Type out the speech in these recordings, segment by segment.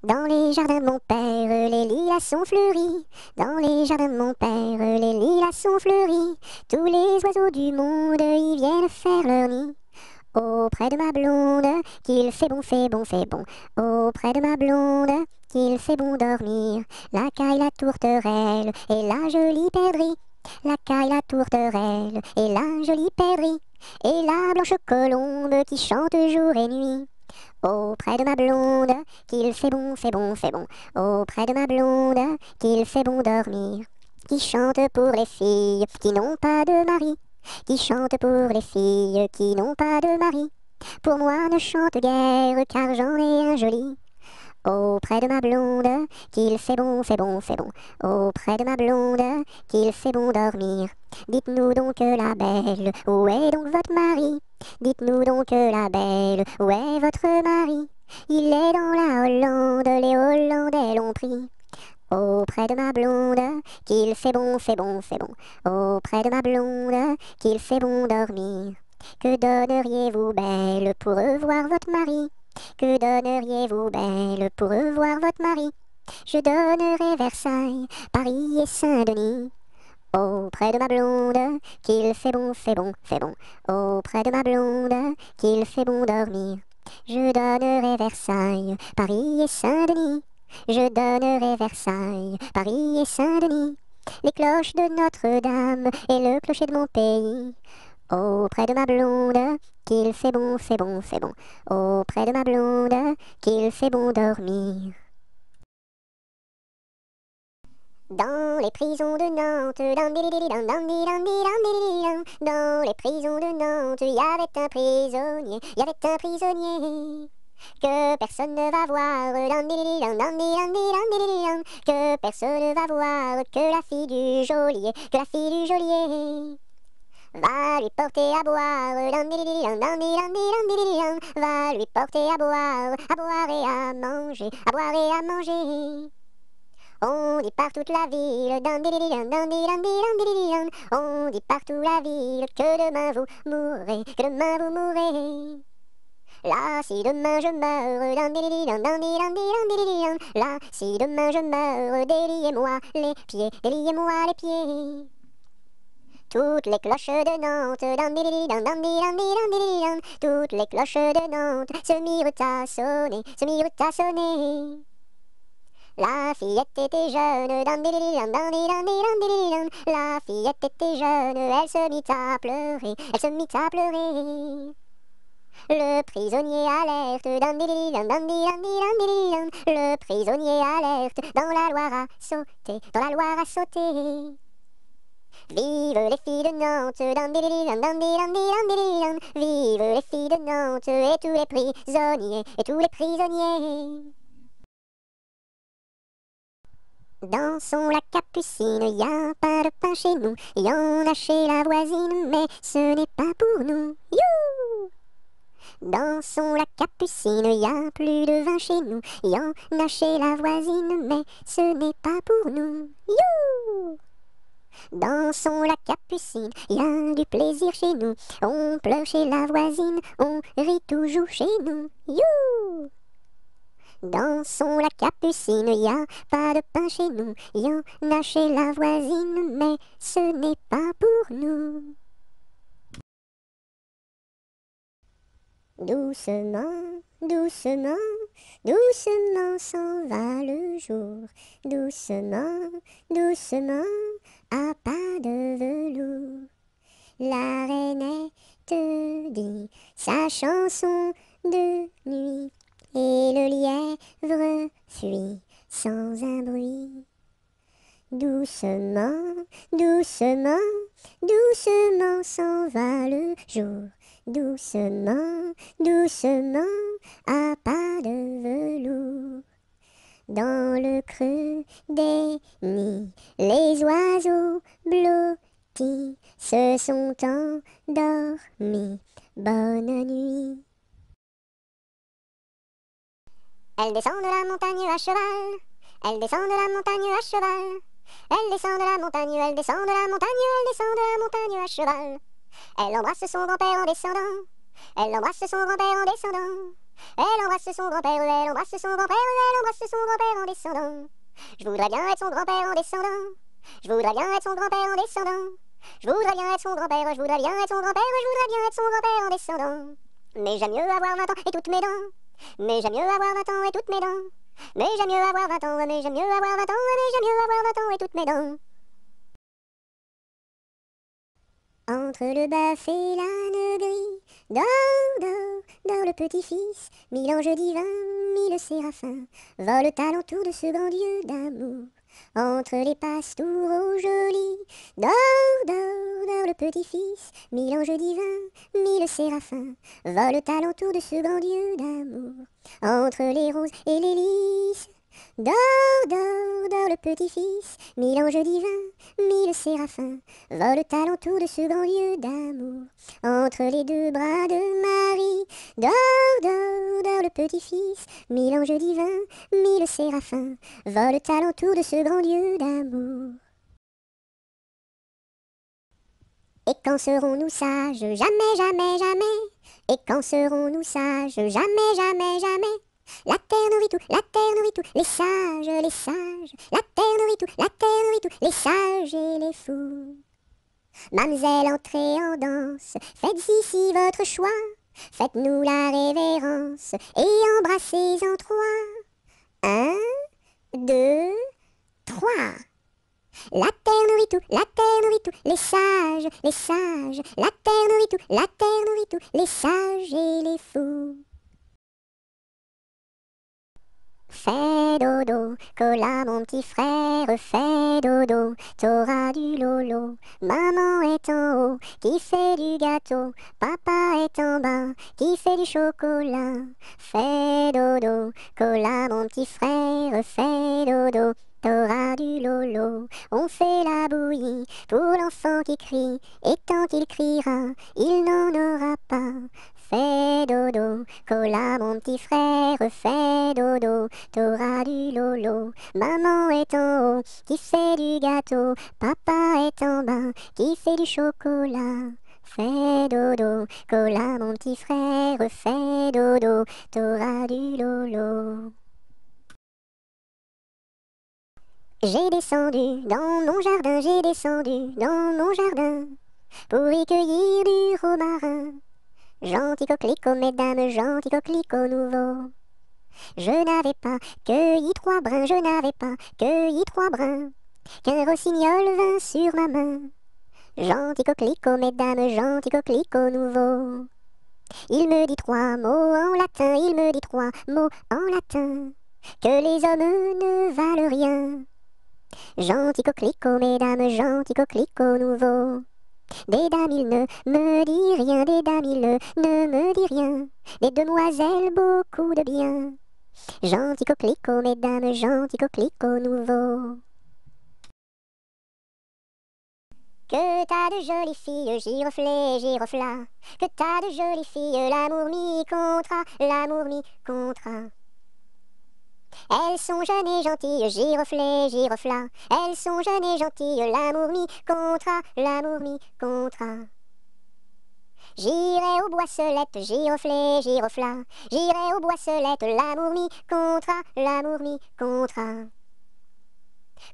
Dans les jardins de mon père, les lilas sont fleuris. Dans les jardins de mon père, les lilas sont fleuris. Tous les oiseaux du monde y viennent faire leur nid. Auprès de ma blonde, qu'il fait bon, fait bon, fait bon. Auprès de ma blonde, qu'il fait bon dormir. La caille, la tourterelle et la jolie perdrix. La caille, la tourterelle et la jolie perdrix. Et la blanche colombe qui chante jour et nuit. Auprès de ma blonde, qu'il fait bon, fait bon, fait bon. Auprès de ma blonde, qu'il fait bon dormir. Qui chante pour les filles qui n'ont pas de mari. Qui chante pour les filles qui n'ont pas de mari. Pour moi ne chante guère car j'en ai un joli. Auprès de ma blonde, qu'il fait bon, fait bon, fait bon. Auprès de ma blonde, qu'il fait bon dormir. Dites-nous donc la belle, où est donc votre mari? Dites-nous donc la belle, où est votre mari? Il est dans la Hollande, les Hollandais l'ont pris. Auprès de ma blonde, qu'il fait bon, fait bon, fait bon. Auprès de ma blonde, qu'il fait bon dormir. Que donneriez-vous, belle, pour revoir votre mari? Que donneriez-vous, belle, pour revoir votre mari? Je donnerais Versailles, Paris et Saint-Denis. Auprès de ma blonde, qu'il fait bon, fait bon, fait bon. Auprès de ma blonde, qu'il fait bon dormir. Je donnerai Versailles, Paris et Saint-Denis. Je donnerai Versailles, Paris et Saint-Denis. Les cloches de Notre-Dame et le clocher de mon pays. Auprès de ma blonde, qu'il fait bon, fait bon, fait bon. Auprès de ma blonde, qu'il fait bon dormir. Dans les prisons de Nantes, dans les prisons de Nantes, il y avait un prisonnier, il y avait un prisonnier que personne ne va voir, que personne ne va voir, que la fille du geôlier, que la fille du geôlier va lui porter à boire, va lui porter à boire et à manger, à boire et à manger. On dit par toute la ville, on dit partout la ville que demain vous mourrez, que demain vous mourrez. Là, si demain je meurs, là, si demain je meurs, déliez-moi les pieds, déliez-moi les pieds. Toutes les cloches de Nantes, toutes les cloches de Nantes se mirent à sonner, se mirent à sonner. La fillette était jeune, la fillette était jeune, elle se mit à pleurer, elle se mit à pleurer. Le prisonnier alerte, le prisonnier alerte, dans la Loire à sauter, dans la Loire à sauter. Vive les filles de Nantes, vive les filles de Nantes, et tous les prisonniers, et tous les prisonniers. Dansons la capucine, y a pas de pain chez nous, y en a chez la voisine, mais ce n'est pas pour nous. You! Dansons la capucine, y a plus de vin chez nous, y en a chez la voisine, mais ce n'est pas pour nous. You! Dansons la capucine, y a du plaisir chez nous, on pleure chez la voisine, on rit toujours chez nous. You! Dansons la capucine, y a pas de pain chez nous, y en a chez la voisine, mais ce n'est pas pour nous. Doucement, doucement, doucement s'en va le jour, doucement, doucement, à pas de velours. La rainette dit sa chanson de nuit, et le lièvre fuit sans un bruit. Doucement, doucement, doucement s'en va le jour, doucement, doucement, à pas de velours. Dans le creux des nids, les oiseaux blottis se sont endormis. Bonne nuit. Elle descend de la montagne à cheval, elle descend de la montagne à cheval. Elle descend de la montagne, elle descend de la montagne, elle descend de la montagne à cheval. Elle embrasse son grand-père en descendant, elle embrasse son grand-père en descendant. Elle embrasse son grand-père, elle embrasse son grand-père, elle embrasse son grand-père en descendant. Je voudrais bien être son grand-père en descendant. Je voudrais bien être son grand-père en descendant. Je voudrais bien être son grand-père, je voudrais bien être son grand-père, je voudrais bien être son grand-père en descendant. Mais j'aime mieux avoir 20 ans et toutes mes dents. Mais j'aime mieux avoir 20 ans et toutes mes dents. Mais j'aime mieux avoir 20 ans, mais j'aime mieux avoir 20 ans, mais j'aime mieux avoir 20 ans et toutes mes dents. Entre le bœuf et l'âne gris, dors, dors, dors le petit-fils, mille anges divins, mille séraphins, volent alentour de ce grand Dieu d'amour. Entre les pastoureaux jolis, dors, dors, dors le petit-fils, mille anges divins, mille séraphins, volent alentour de ce grand Dieu d'amour. Entre les roses et les lys, dors, dors, dors le petit-fils, mille anges divins, mille séraphins, volent alentour de ce grand Dieu d'amour. Entre les deux bras de Marie, dors, dors, dors le petit-fils, mille anges divins, mille séraphins, volent alentour de ce grand Dieu d'amour. Et quand serons-nous sages? Jamais, jamais, jamais. Et quand serons-nous sages? Jamais, jamais, jamais. La terre nourrit tout, la terre nourrit tout, les sages, les sages. La terre nourrit tout, la terre nourrit tout, les sages et les fous. Mademoiselle, entrez en danse, faites ici votre choix. Faites-nous la révérence et embrassez en trois. 1, 2, 3. La terre nourrit tout, la terre nourrit tout, les sages, les sages. La terre nourrit tout, la terre nourrit tout, les sages et les fous. Fais dodo, cola mon petit frère, fais dodo, t'auras du lolo. Maman est en haut, qui fait du gâteau, papa est en bas, qui fait du chocolat. Fais dodo, cola mon petit frère, fais dodo, t'auras du lolo. On fait la bouillie pour l'enfant qui crie, et tant qu'il criera, il n'en aura pas. Fais dodo, cola mon petit frère, fais dodo, t'auras du lolo. Maman est en haut, qui fait du gâteau, papa est en bas, qui fait du chocolat. Fais dodo, cola mon petit frère, fais dodo, t'auras du lolo. J'ai descendu dans mon jardin, j'ai descendu dans mon jardin, pour y cueillir du romarin. Gentil coquelicot, mesdames, gentil coquelicot nouveau. Je n'avais pas cueilli 3 brins, je n'avais pas cueilli 3 brins, qu'un rossignol vint sur ma main. Gentil coquelicot, mesdames, gentil coquelicot nouveau. Il me dit 3 mots en latin, il me dit 3 mots en latin, que les hommes ne valent rien. Gentil coquelicot, mesdames, gentil coquelicot nouveau. Des dames il ne me dit rien, des dames il ne me dit rien, des demoiselles beaucoup de bien. Gentil coquelicot, mesdames, gentil coquelicot nouveau. Que t'as de jolies filles, giroflées, girofla. Que t'as de jolies filles, l'amour mi contra, l'amour mi contra. Elles sont jeunes et gentilles, giroflées, girofla. Elles sont jeunes et gentilles, l'amour mi contra, l'amour mi contra. J'irai aux boisselettes, giroflées, girofla. J'irai aux boisselettes, l'amour mi contra, l'amour mi contra.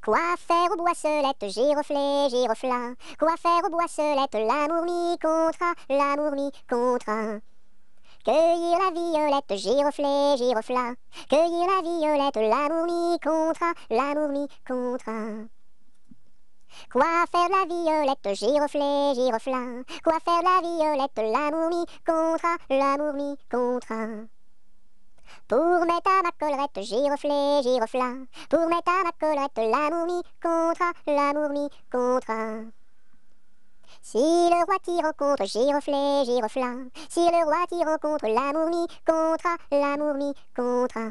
Quoi faire aux boisselettes, giroflées, girofla? Quoi faire aux boisselettes, l'amour mi contra, l'amour mi contra. Cueillir la violette, giroflée, girofla. Cueillir la violette, l'amour mi contra, l'amour mi contra. Quoi faire la violette, giroflée, girofla? Quoi faire la violette, l'amour mi contra, l'amour mi contra. Pour mettre à ma collerette, giroflée, girofla. Pour mettre à ma collerette, l'amour mi contra, l'amour mi contra. Si le roi t'y rencontre, giroflée, girofla. Si le roi t'y rencontre, l'amour mi contra, l'amour mi contra.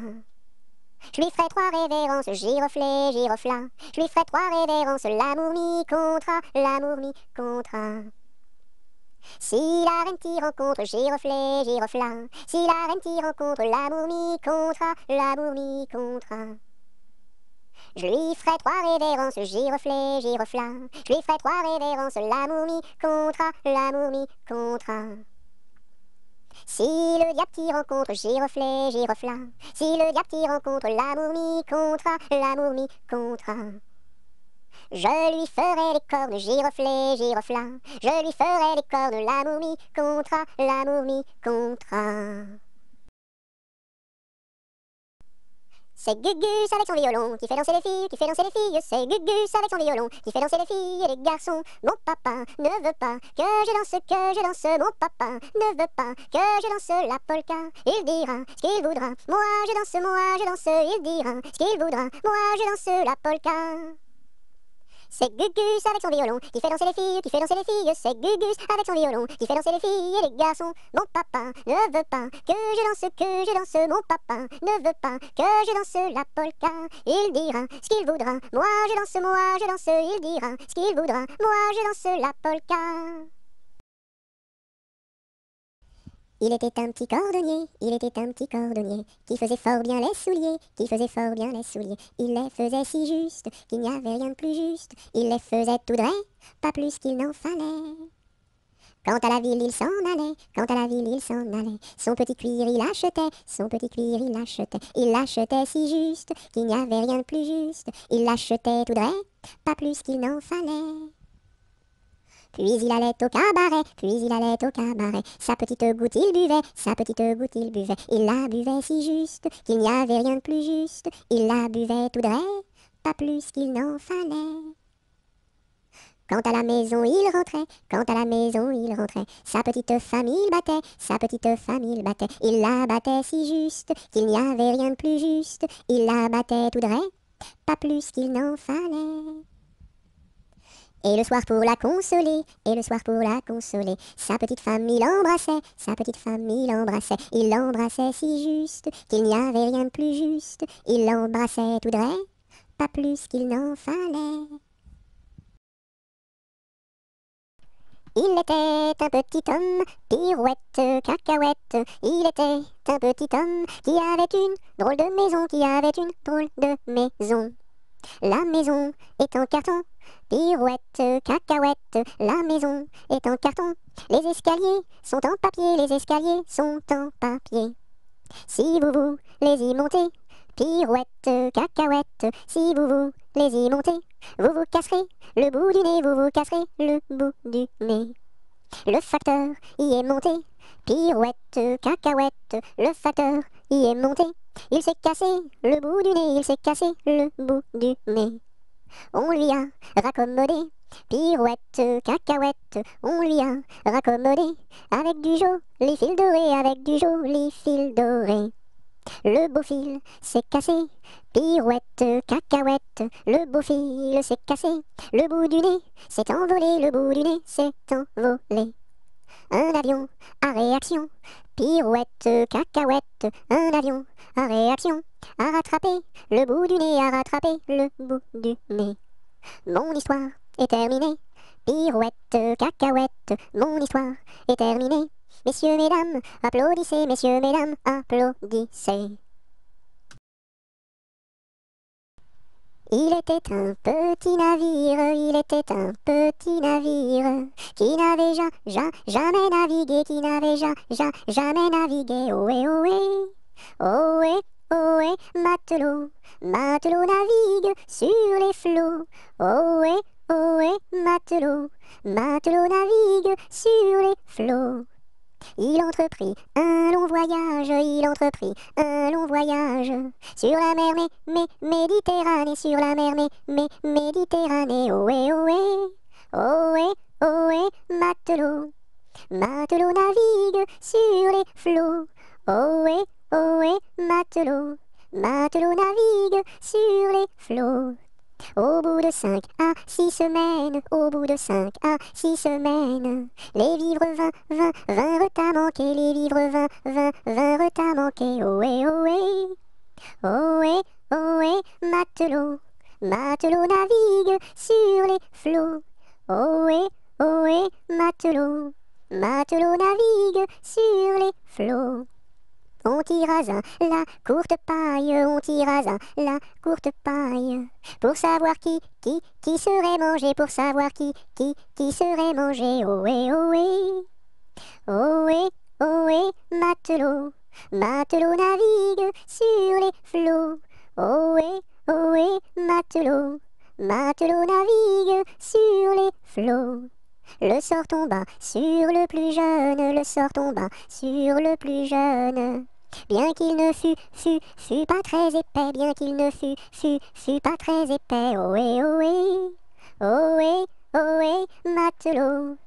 Je lui ferai 3 révérences, giroflée, girofla. Je lui ferai 3 révérences, l'amour mi contra, l'amour mi contra. Si la reine t'y rencontre, giroflée, girofla. Si la reine t'y rencontre, l'amour mi contra, l'amour mi contra. Je lui ferai 3 révérences, giroflée, girofla. Je lui ferai 3 révérences, l'amour mi contra, l'amour mi contra. Si le diable qui rencontre giroflet, girofla, si le diable qui rencontre l'amour mi contra, je lui ferai les cornes giroflet, girofla, je lui ferai les cornes l'amour mi contra. C'est Gugus avec son violon qui fait danser les filles, qui fait danser les filles. C'est Gugus avec son violon qui fait danser les filles et les garçons. Mon papa ne veut pas que je danse. Mon papa ne veut pas que je danse la polka. Il dira ce qu'il voudra. Moi je danse. Il dira ce qu'il voudra. Moi je danse la polka. C'est Gugus avec son violon qui fait danser les filles, qui fait danser les filles. C'est Gugus avec son violon qui fait danser les filles et les garçons. Mon papa ne veut pas que je danse. Mon papa ne veut pas que je danse la polka. Il dira ce qu'il voudra. Moi je danse. Il dira ce qu'il voudra. Moi je danse la polka. Il était un petit cordonnier, qui faisait fort bien les souliers, Il les faisait si juste, qu'il n'y avait rien de plus juste. Il les faisait tout droit, pas plus qu'il n'en fallait. Quant à la ville, il s'en allait, Son petit cuir, il achetait, Il l'achetait si juste, qu'il n'y avait rien de plus juste. Il l'achetait tout droit, pas plus qu'il n'en fallait. Puis il allait au cabaret, sa petite goutte il buvait, il la buvait si juste, qu'il n'y avait rien de plus juste, il la buvait tout droit, pas plus qu'il n'en fallait. Quant à la maison il rentrait, sa petite famille battait, il la battait si juste, qu'il n'y avait rien de plus juste, il la battait tout droit, pas plus qu'il n'en fallait. Et le soir pour la consoler, sa petite femme il l'embrassait, il l'embrassait si juste, qu'il n'y avait rien de plus juste, il l'embrassait tout droit, pas plus qu'il n'en fallait. Il était un petit homme, pirouette, cacahuète, il était un petit homme qui avait une drôle de maison, La maison est en carton, pirouette, cacahuète, la maison est en carton. Les escaliers sont en papier, Si vous les y montez, pirouette, cacahuète, si vous les y montez, vous vous casserez le bout du nez, Le facteur y est monté, pirouette, cacahuète, le facteur y est monté. Il s'est cassé le bout du nez, On lui a raccommodé, pirouette, cacahuète, on lui a raccommodé, avec du joli fil doré, Le beau fil s'est cassé, pirouette, cacahuète, le beau fil s'est cassé, le bout du nez s'est envolé, Un avion à réaction, pirouette, cacahuète, un avion à réaction, a rattrapé le bout du nez, Mon histoire est terminée, pirouette, cacahuète, mon histoire est terminée. Messieurs, mesdames, applaudissez, Il était un petit navire, qui n'avait jamais navigué, ohé, matelot, navigue sur les flots, ohé, matelot, navigue sur les flots. Il entreprit un long voyage, sur la mer Méditerranée, ohé, matelot, navigue sur les flots, ohé, matelot, navigue sur les flots. Au bout de 5 à 6 semaines, les vivres vinrent à manquer, ohé, matelot, navigue sur les flots, ohé, matelot, navigue sur les flots. On tirasa la courte paille, pour savoir qui serait mangé, ohé, ohé, matelot, matelot navigue sur les flots. Ohé, ohé, matelot, matelot navigue sur les flots. Le sort tomba sur le plus jeune, le sort tomba sur le plus jeune. Bien qu'il ne fût pas très épais, bien qu'il ne fût pas très épais. Ohé, ohé, ohé, ohé, matelot,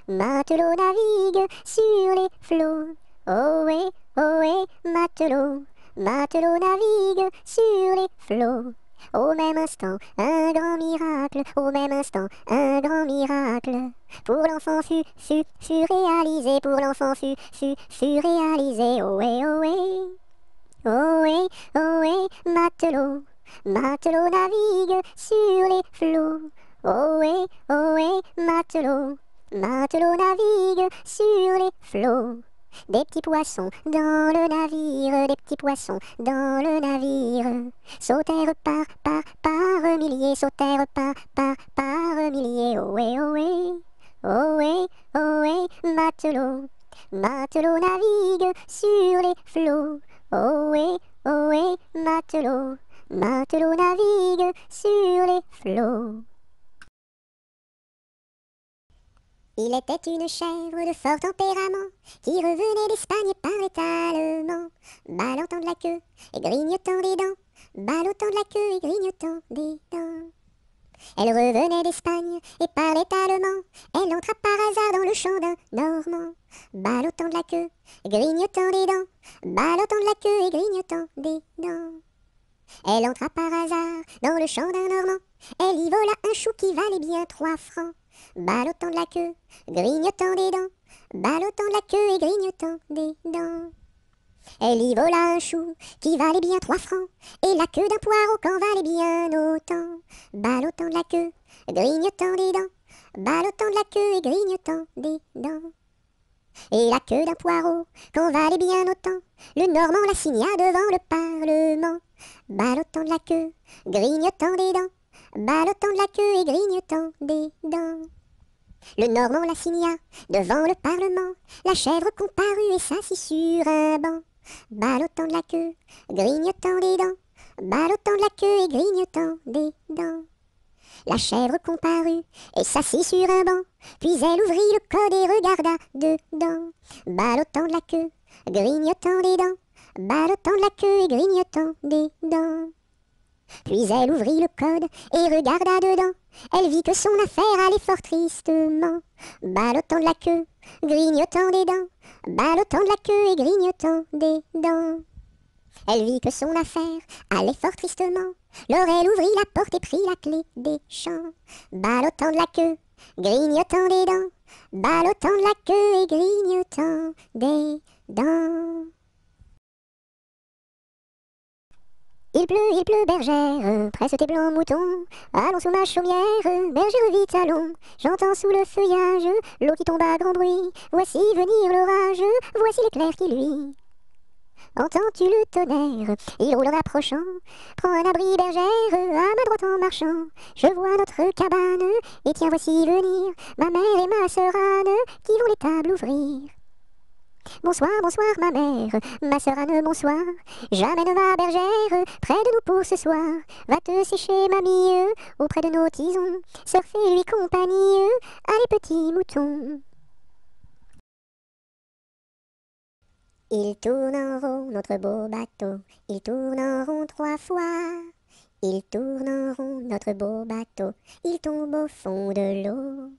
matelot navigue sur les flots. Ohé, ohé, matelot, matelot navigue sur les flots. Au même instant, un grand miracle, au même instant, un grand miracle. Pour l'enfant fut réalisé, pour l'enfant fut réalisé. Ohé, ohé, ohé, ohé, matelot, matelot navigue sur les flots. Ohé, ohé, matelot, matelot navigue sur les flots. Des petits poissons dans le navire, des petits poissons dans le navire. Sautèrent par milliers, sautèrent par milliers. Ohé, ohé, ohé, ohé, matelot, matelot navigue sur les flots. Ohé, ohé, matelot, matelot navigue sur les flots. Il était une chèvre de fort tempérament qui revenait d'Espagne et parlait allemand, ballottant de la queue et grignotant des dents, ballottant de la queue et grignotant des dents. Elle revenait d'Espagne et parlait allemand, elle entra par hasard dans le champ d'un Normand, ballottant de la queue et grignotant des dents, ballottant de la queue et grignotant des dents. Elle entra par hasard dans le champ d'un Normand, elle y vola un chou qui valait bien 3 francs. Ballottant de la queue, grignotant des dents, ballottant de la queue et grignotant des dents. Elle y vola un chou qui valait bien 3 francs, et la queue d'un poireau qu'en valait bien autant. Ballottant de la queue, grignotant des dents, ballottant de la queue et grignotant des dents. Et la queue d'un poireau qu'en valait bien autant, le Normand la signa devant le Parlement. Ballottant de la queue, grignotant des dents, ballottant de la queue et grignotant des dents. Le Normand la signa devant le Parlement, la chèvre comparut et s'assit sur un banc. Ballottant de la queue, grignotant des dents, ballottant de la queue et grignotant des dents. La chèvre comparut et s'assit sur un banc, puis elle ouvrit le code et regarda dedans. Ballottant de la queue, grignotant des dents, ballottant de la queue et grignotant des dents. Puis elle ouvrit le code et regarda dedans. Elle vit que son affaire allait fort tristement. Ballottant de la queue, grignotant des dents, ballottant de la queue et grignotant des dents. Elle vit que son affaire allait fort tristement. Alors elle ouvrit la porte et prit la clé des champs. Ballottant de la queue, grignotant des dents, ballottant de la queue et grignotant des dents. Il pleut, bergère, presse tes blancs moutons. Allons sous ma chaumière, bergère vite allons. J'entends sous le feuillage l'eau qui tombe à grand bruit. Voici venir l'orage, voici l'éclair qui luit. Entends-tu le tonnerre, il roule en approchant. Prends un abri, bergère, à ma droite en marchant. Je vois notre cabane, et tiens voici venir ma mère et ma sœur Anne, qui vont les tables ouvrir. Bonsoir, bonsoir ma sœur Anne, bonsoir. J'amène ma bergère près de nous pour ce soir. Va te sécher, mamie, auprès de nos tisons. Sœur, fais-lui compagnie, allez petits moutons. Il tourne en rond notre beau bateau, il tourne en rond 3 fois. Il tourne en rond notre beau bateau, il tombe au fond de l'eau.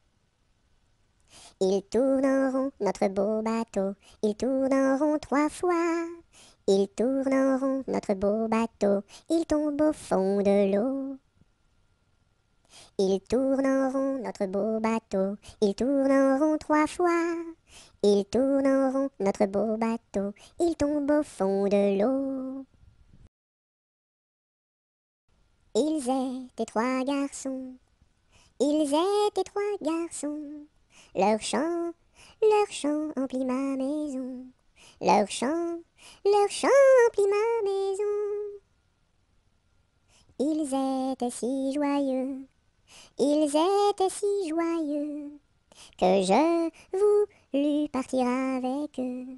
Il tourne en rond notre beau bateau, il tourne en rond 3 fois. Il tourne en rond notre beau bateau, il tombe au fond de l'eau. Il tourne en rond notre beau bateau, il tourne en rond 3 fois. Il tourne en rond notre beau bateau, il tombe au fond de l'eau. Ils étaient 3 garçons, ils étaient 3 garçons. Leur chant emplit ma maison. Leur chant emplit ma maison. Ils étaient si joyeux, ils étaient si joyeux, que je voulus partir avec eux.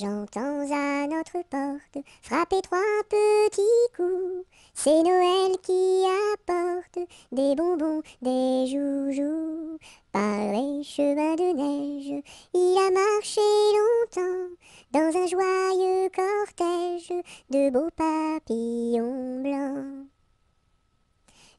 J'entends à notre porte frapper 3 petits coups. C'est Noël qui apporte des bonbons, des joujoux. Par les chemins de neige, il a marché longtemps dans un joyeux cortège de beaux papillons blancs.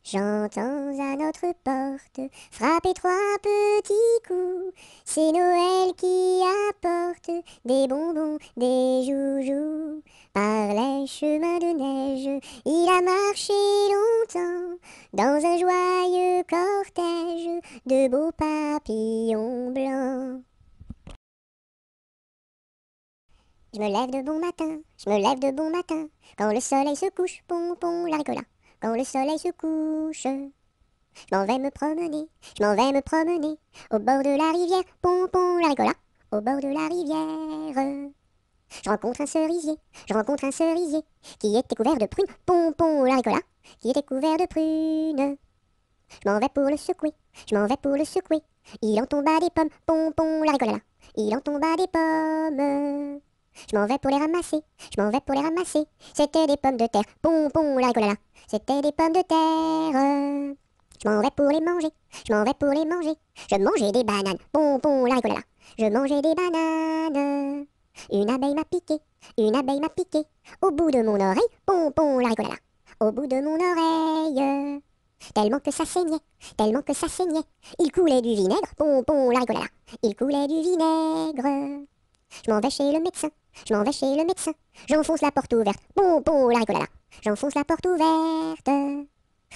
J'entends à notre porte frapper 3 petits coups. C'est Noël qui apporte des bonbons, des joujoux. Par les chemins de neige, il a marché longtemps dans un joyeux cortège de beaux papillons blancs. Je me lève de bon matin, je me lève de bon matin. Quand le soleil se couche, pompon, l'aricola. Quand le soleil se couche, je m'en vais me promener, je m'en vais me promener. Au bord de la rivière, pompon, l'aricola. Au bord de la rivière, je rencontre un cerisier, je rencontre un cerisier qui était couvert de prunes, pompon, l'aricola. Qui était couvert de prunes. Je m'en vais pour le secouer, je m'en vais pour le secouer. Il en tomba des pommes, pompon, l'aricola. Il en tomba des pommes. Je m'en vais pour les ramasser, je m'en vais pour les ramasser. C'était des pommes de terre, pompon, l'aricola. C'était des pommes de terre. Je m'en vais pour les manger, je m'en vais pour les manger. Je mangeais des bananes, pompon, l'aricola. Je mangeais des bananes. Une abeille m'a piqué, une abeille m'a piqué. Au bout de mon oreille, pompon, l'aricola. Au bout de mon oreille. Tellement que ça saignait, tellement que ça saignait. Il coulait du vinaigre, pompon, l'aricola. Il coulait du vinaigre. Je m'en vais chez le médecin, je m'en vais chez le médecin. J'enfonce la porte ouverte, pompon, l'aricola. J'enfonce la porte ouverte.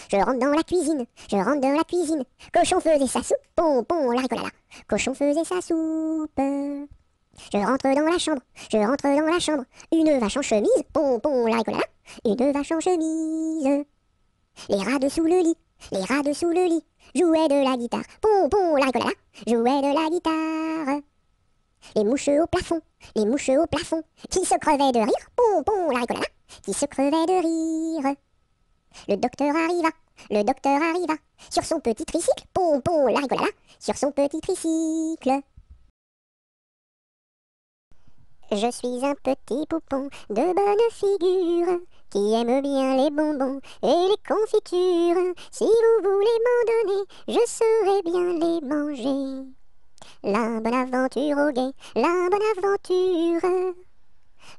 Je rentre dans la cuisine, je rentre dans la cuisine. Cochon faisait sa soupe, pompon, l'aricola. Cochon faisait sa soupe. Je rentre dans la chambre, je rentre dans la chambre. Une vache en chemise, pompon, l'aricola. Une vache en chemise. Les rats dessous le lit, les rats dessous le lit. Jouaient de la guitare, pompon, l'aricola. Jouaient de la guitare. Les mouches au plafond, les mouches au plafond, qui se crevaient de rire, pompon, l'aricola, qui se crevaient de rire. Le docteur arriva, sur son petit tricycle, pompon, l'aricola, sur son petit tricycle. Je suis un petit poupon de bonne figure, qui aime bien les bonbons et les confitures. Si vous voulez m'en donner, je saurai bien les manger. La bonne aventure au guet, la bonne aventure.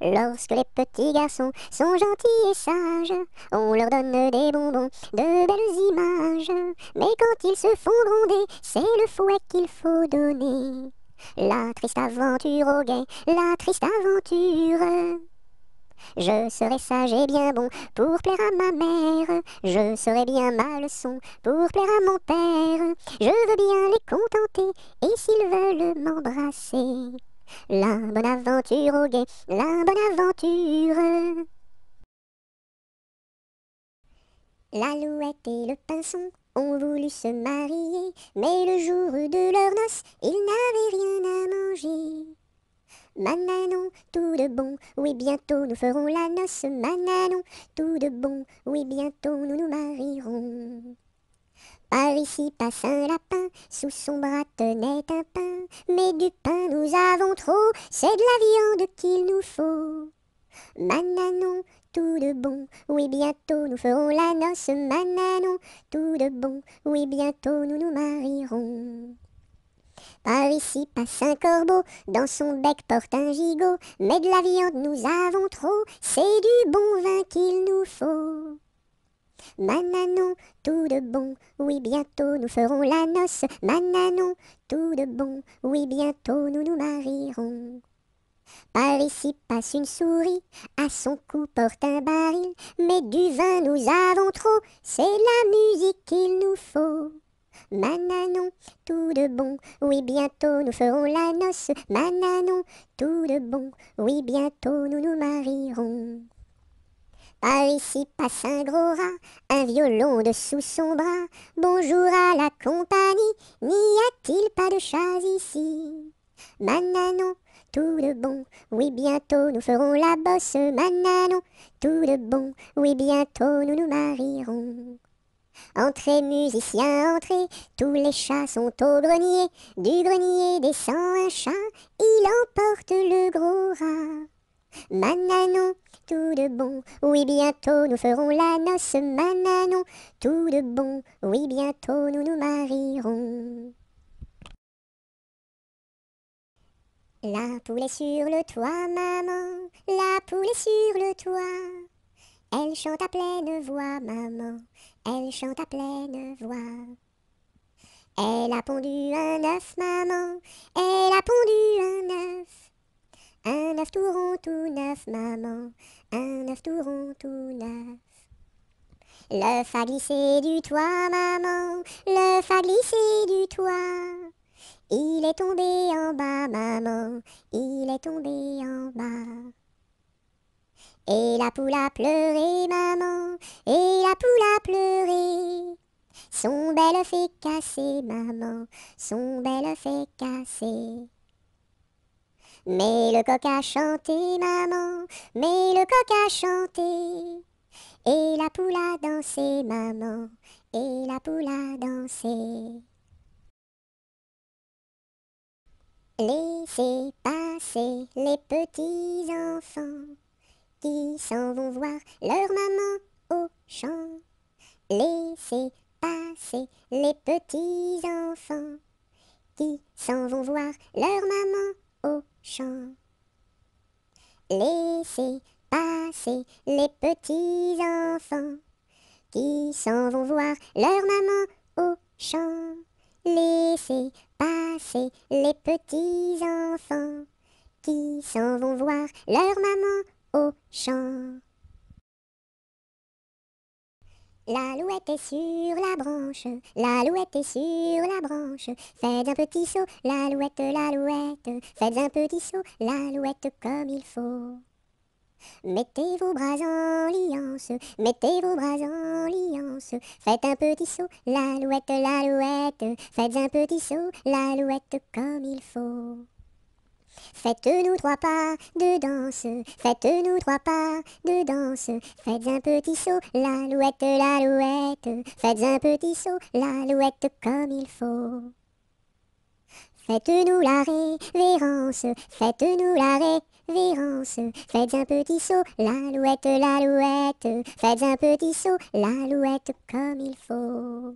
Lorsque les petits garçons sont gentils et sages, on leur donne des bonbons, de belles images. Mais quand ils se font gronder, c'est le fouet qu'il faut donner. La triste aventure au guet, la triste aventure. Je serai sage et bien bon pour plaire à ma mère. Je serai bien ma leçon pour plaire à mon père. Je veux bien les contenter et s'ils veulent m'embrasser. La bonne aventure au guet, la bonne aventure. L'Alouette et le Pinson ont voulu se marier, mais le jour de leur noces, ils n'avaient rien à manger. Mananon, tout de bon, oui bientôt nous ferons la noce. Mananon, tout de bon, oui bientôt nous nous marierons. Par ici passe un lapin, sous son bras tenait un pain. Mais du pain nous avons trop, c'est de la viande qu'il nous faut. Mananon, tout de bon, oui bientôt nous ferons la noce. Mananon, tout de bon, oui bientôt nous nous marierons. Par ici passe un corbeau, dans son bec porte un gigot. Mais de la viande nous avons trop, c'est du bon vin qu'il nous faut. Mananon, tout de bon, oui bientôt nous ferons la noce. Mananon, tout de bon, oui bientôt nous nous marierons. Par ici passe une souris, à son cou porte un baril. Mais du vin nous avons trop, c'est la musique qu'il nous faut. Mananon, tout de bon, oui bientôt nous ferons la noce. Mananon, tout de bon, oui bientôt nous nous marierons. Par ici passe un gros rat, un violon dessous son bras. Bonjour à la compagnie, n'y a-t-il pas de chats ici? Mananon, tout de bon, oui bientôt nous ferons la bosse. Mananon, tout de bon, oui bientôt nous nous marierons. Entrez musiciens, entrez, tous les chats sont au grenier. Du grenier descend un chat il emporte le gros rat. Mananon, tout de bon, oui bientôt nous ferons la noce. Mananon, tout de bon, oui bientôt nous nous marierons. La poule est sur le toit, maman, la poule est sur le toit. Elle chante à pleine voix, maman, elle chante à pleine voix. Elle a pondu un œuf, maman, elle a pondu un œuf. Un œuf tout rond, tout neuf, maman, un œuf tout rond, tout neuf. L'œuf a glissé du toit, maman, l'œuf a glissé du toit. Il est tombé en bas, maman, il est tombé en bas. Et la poule a pleuré, maman, et la poule a pleuré. Son bel œuf est cassé, maman, son bel œuf est cassé. Mais le coq a chanté, maman, mais le coq a chanté. Et la poule a dansé, maman, et la poule a dansé. Laissez passer les petits enfants qui s'en vont voir leur maman au champ. Laissez passer les petits enfants qui s'en vont voir leur maman au champ. Laissez passer les petits enfants qui s'en vont voir leur maman au champ. Laissez passer les petits enfants qui s'en vont voir leur maman au champ. L'alouette est sur la branche, l'alouette est sur la branche. Faites un petit saut, l'alouette, l'alouette. Faites un petit saut, l'alouette comme il faut. Mettez vos bras en liance, mettez vos bras en liance. Faites un petit saut, l'alouette, l'alouette. Faites un petit saut, l'alouette comme il faut. Faites-nous 3 pas de danse, faites-nous 3 pas de danse. Faites un petit saut, l'alouette, l'alouette. Faites un petit saut, l'alouette comme il faut. Faites-nous la révérence, faites-nous la révérence. Faites un petit saut, l'alouette, l'alouette. Faites un petit saut, l'alouette comme il faut.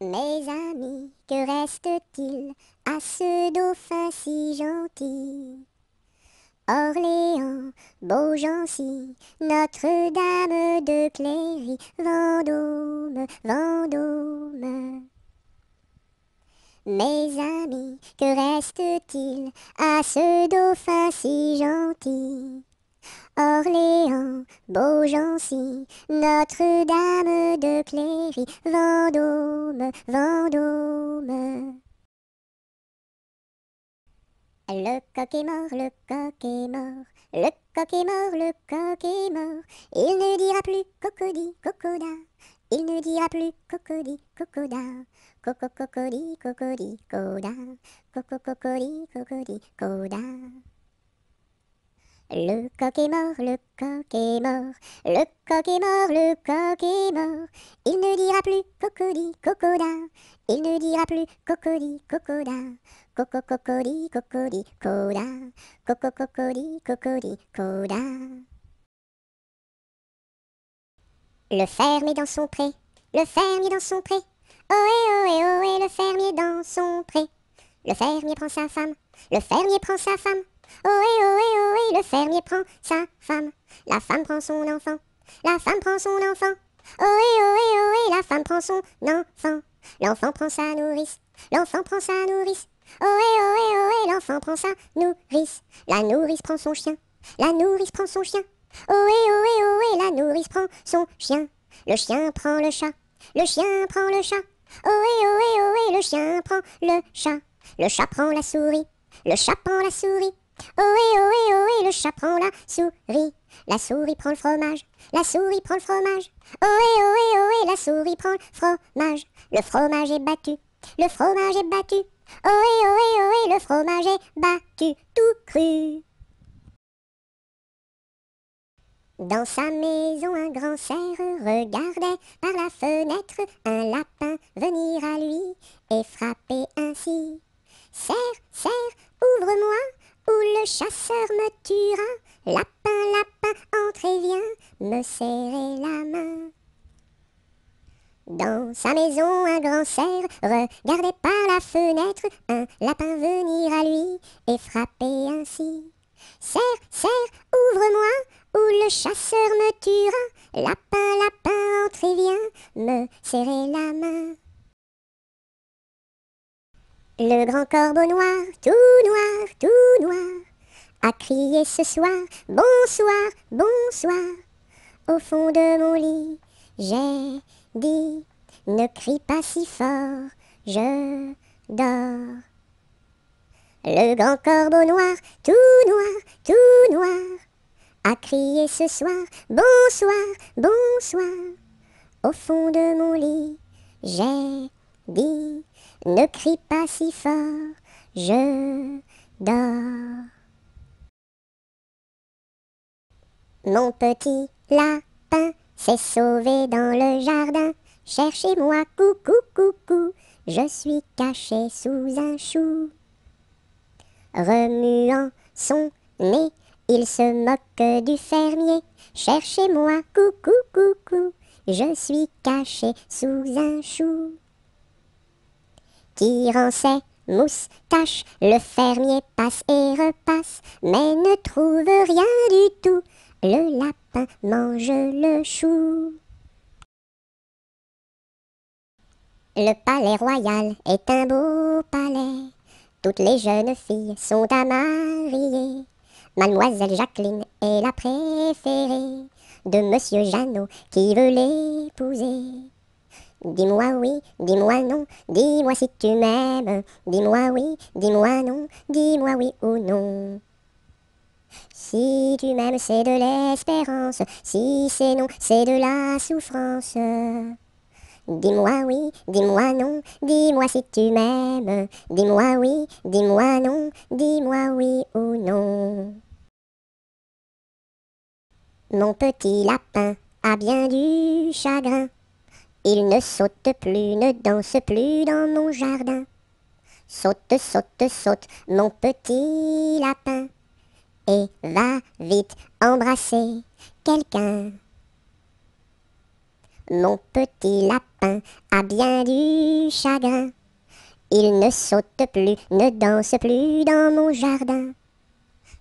Mes amis, que reste-t-il à ce dauphin si gentil? Orléans, Beaugency, Notre-Dame de Cléry, Vendôme, Vendôme. Mes amis, que reste-t-il à ce dauphin si gentil? Orléans, Beaugency, Notre-Dame de Cléry, Vendôme, Vendôme. Le coq est mort, le coq est mort, le coq est mort, le coq est mort. Il ne dira plus cocody, cocoda, il ne dira plus cocody, cocoda. Coco, cocody, cocody, coda, coco, cocody, cocody, coda. Le coq est mort, le coq est mort, le coq est mort, le coq est mort. Il ne dira plus cocody, cocoda, il ne dira plus cocody, cocoda. Coco, cocody, cocody, coda, coco, cocody, cocody, coda. Le fermier dans son pré, le fermier dans son pré. Ohé, ohé, ohé, le fermier dans son pré. Le fermier prend sa femme, le fermier prend sa femme. Ohé, ohé, ohé, le fermier prend sa femme. La femme prend son enfant, la femme prend son enfant. Ohé, ohé, ohé, la femme prend son enfant. L'enfant prend sa nourrice, l'enfant prend sa nourrice. Ohé, ohé, ohé, l'enfant prend sa nourrice. La nourrice prend son chien, la nourrice prend son chien. Ohé, ohé, ohé, la nourrice prend son chien. Le chien prend le chat, le chien prend le chat. Ohé, ohé, ohé, le chien prend le chat. Le chat prend la souris, le chat prend la souris. Ohé, ohé, ohé, le chat prend la souris. La souris prend le fromage, la souris prend le fromage. Ohé, ohé, ohé, la souris prend le fromage. Le fromage est battu, le fromage est battu. Ohé, ohé, ohé, le fromage est battu, tout cru. Dans sa maison, un grand cerf regardait par la fenêtre un lapin venir à lui et frapper ainsi. Serre, serre, ouvre-moi, ou le chasseur me tuera. Lapin, lapin, entre et viens me serrer la main. Dans sa maison, un grand cerf regardait par la fenêtre un lapin venir à lui et frapper ainsi. Cerf, cerf, ouvre-moi, ou le chasseur me tuera. Lapin, lapin, entre et viens me serrer la main. Le grand corbeau noir, tout noir, a crié ce soir, bonsoir, bonsoir. Au fond de mon lit, j'ai dit, ne crie pas si fort, je dors. Le grand corbeau noir, tout noir, a crié ce soir, bonsoir, bonsoir. Au fond de mon lit, j'ai dit, ne crie pas si fort, je dors. Mon petit lapin s'est sauvé dans le jardin. Cherchez-moi, coucou, coucou, je suis caché sous un chou. Remuant son nez, il se moque du fermier. Cherchez-moi, coucou, coucou, je suis caché sous un chou. Tirant ses moustaches, le fermier passe et repasse, mais ne trouve rien du tout. Le lapin mange le chou. Le palais royal est un beau palais. Toutes les jeunes filles sont à marier. Mademoiselle Jacqueline est la préférée de Monsieur Jeannot qui veut l'épouser. Dis-moi oui, dis-moi non, dis-moi si tu m'aimes. Dis-moi oui, dis-moi non, dis-moi oui ou non. Si tu m'aimes, c'est de l'espérance. Si c'est non, c'est de la souffrance. Dis-moi oui, dis-moi non, dis-moi si tu m'aimes. Dis-moi oui, dis-moi non, dis-moi oui ou non. Mon petit lapin a bien du chagrin. Il ne saute plus, ne danse plus dans mon jardin. Saute, saute, saute, mon petit lapin, et va vite embrasser quelqu'un. Mon petit lapin a bien du chagrin. Il ne saute plus, ne danse plus dans mon jardin.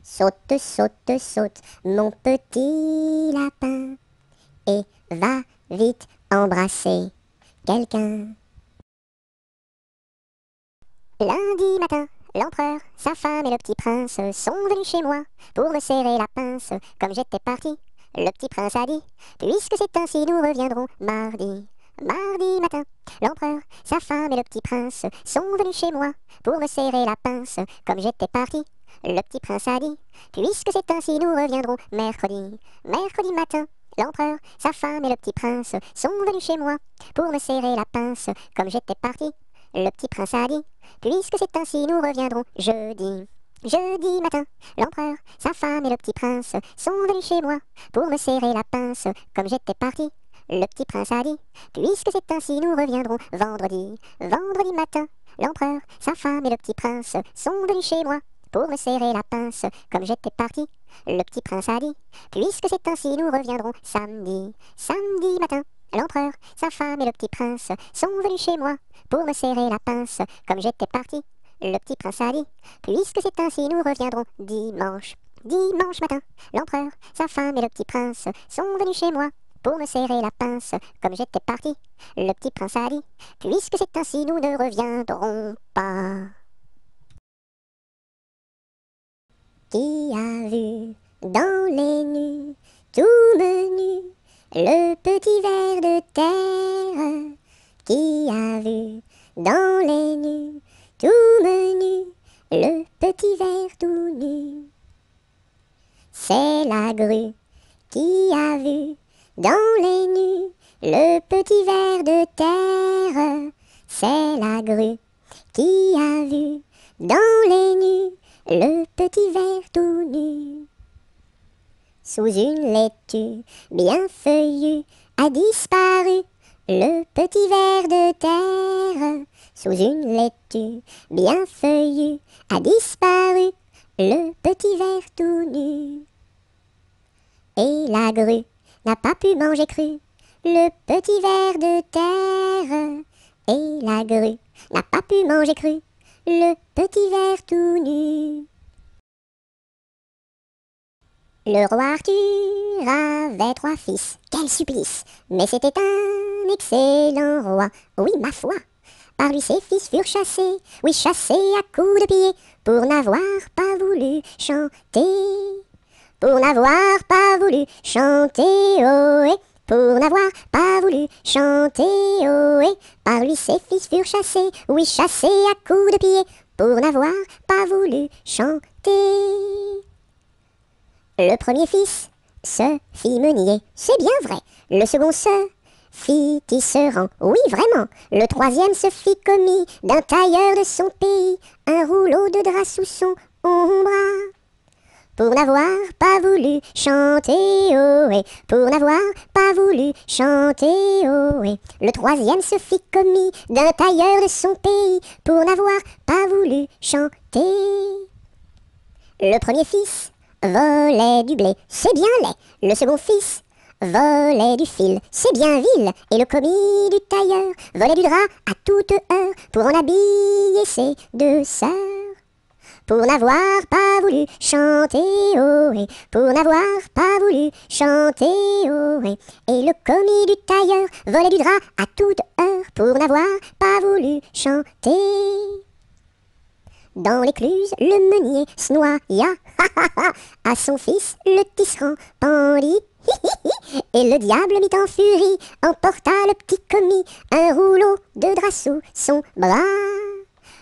Saute, saute, saute, mon petit lapin, et va vite embrasser quelqu'un. Lundi matin, l'empereur, sa femme et le petit prince sont venus chez moi pour me serrer la pince. Comme j'étais parti, le petit prince a dit, puisque c'est ainsi, nous reviendrons mardi. Mardi matin, l'empereur, sa femme et le petit prince sont venus chez moi pour me serrer la pince. Comme j'étais parti, le petit prince a dit, puisque c'est ainsi, nous reviendrons mercredi. Mercredi matin, l'empereur, sa femme et le petit prince sont venus chez moi pour me serrer la pince. Comme j'étais parti, le petit prince a dit, puisque c'est ainsi, nous reviendrons jeudi. Jeudi matin, l'empereur, sa femme et le petit prince sont venus chez moi pour me serrer la pince. Comme j'étais parti, le petit prince a dit, puisque c'est ainsi, nous reviendrons vendredi. Vendredi matin, l'empereur, sa femme et le petit prince sont venus chez moi pour me serrer la pince. Comme j'étais parti, le petit prince a dit, puisque c'est ainsi, nous reviendrons samedi. Samedi matin, l'empereur, sa femme et le petit prince sont venus chez moi pour me serrer la pince. Comme j'étais parti, le petit prince a dit, puisque c'est ainsi, nous reviendrons dimanche. Dimanche matin, l'empereur, sa femme et le petit prince sont venus chez moi pour me serrer la pince. Comme j'étais parti, le petit prince a dit, puisque c'est ainsi, nous ne reviendrons pas. Qui a vu dans les nues, tout menu, le petit ver de terre? Qui a vu dans les nues, tout menu, le petit ver tout nu? C'est la grue qui a vu dans les nues, le petit ver de terre. C'est la grue qui a vu dans les nues, le petit ver tout nu. Sous une laitue bien feuillue a disparu le petit ver de terre. sous une laitue bien feuillue, a disparu le petit ver tout nu. Et la grue n'a pas pu manger cru le petit ver de terre. Et la grue n'a pas pu manger cru le petit ver tout nu. Le roi Arthur avait 3 fils, quel supplice! Mais c'était un excellent roi, oui ma foi. Par lui ses fils furent chassés, oui chassés à coups de pied, pour n'avoir pas voulu chanter. Pour n'avoir pas voulu chanter, ohé, pour n'avoir pas voulu chanter, ohé. Par lui ses fils furent chassés, oui chassés à coups de pied, pour n'avoir pas voulu chanter. Le premier fils se fit meunier, c'est bien vrai. Le second se fit tisserand, oui vraiment. Le troisième se fit commis d'un tailleur de son pays, un rouleau de drap sous son bras. Pour n'avoir pas voulu chanter, ohé, pour n'avoir pas voulu chanter, ohé. Le troisième se fit commis d'un tailleur de son pays, pour n'avoir pas voulu chanter. Le premier fils volait du blé, c'est bien laid. Le second fils volait du fil, c'est bien vil. Et le commis du tailleur volait du drap à toute heure, pour en habiller ses 2 sœurs. Pour n'avoir pas voulu chanter, ohé, pour n'avoir pas voulu chanter, ohé. Et le commis du tailleur volait du drap à toute heure, pour n'avoir pas voulu chanter. Dans l'écluse, le meunier se noya, ha ha ha, à son fils le tisserand pendit, hi hi hi. Et le diable mit en furie, emporta le petit commis, un rouleau de drap sous son bras.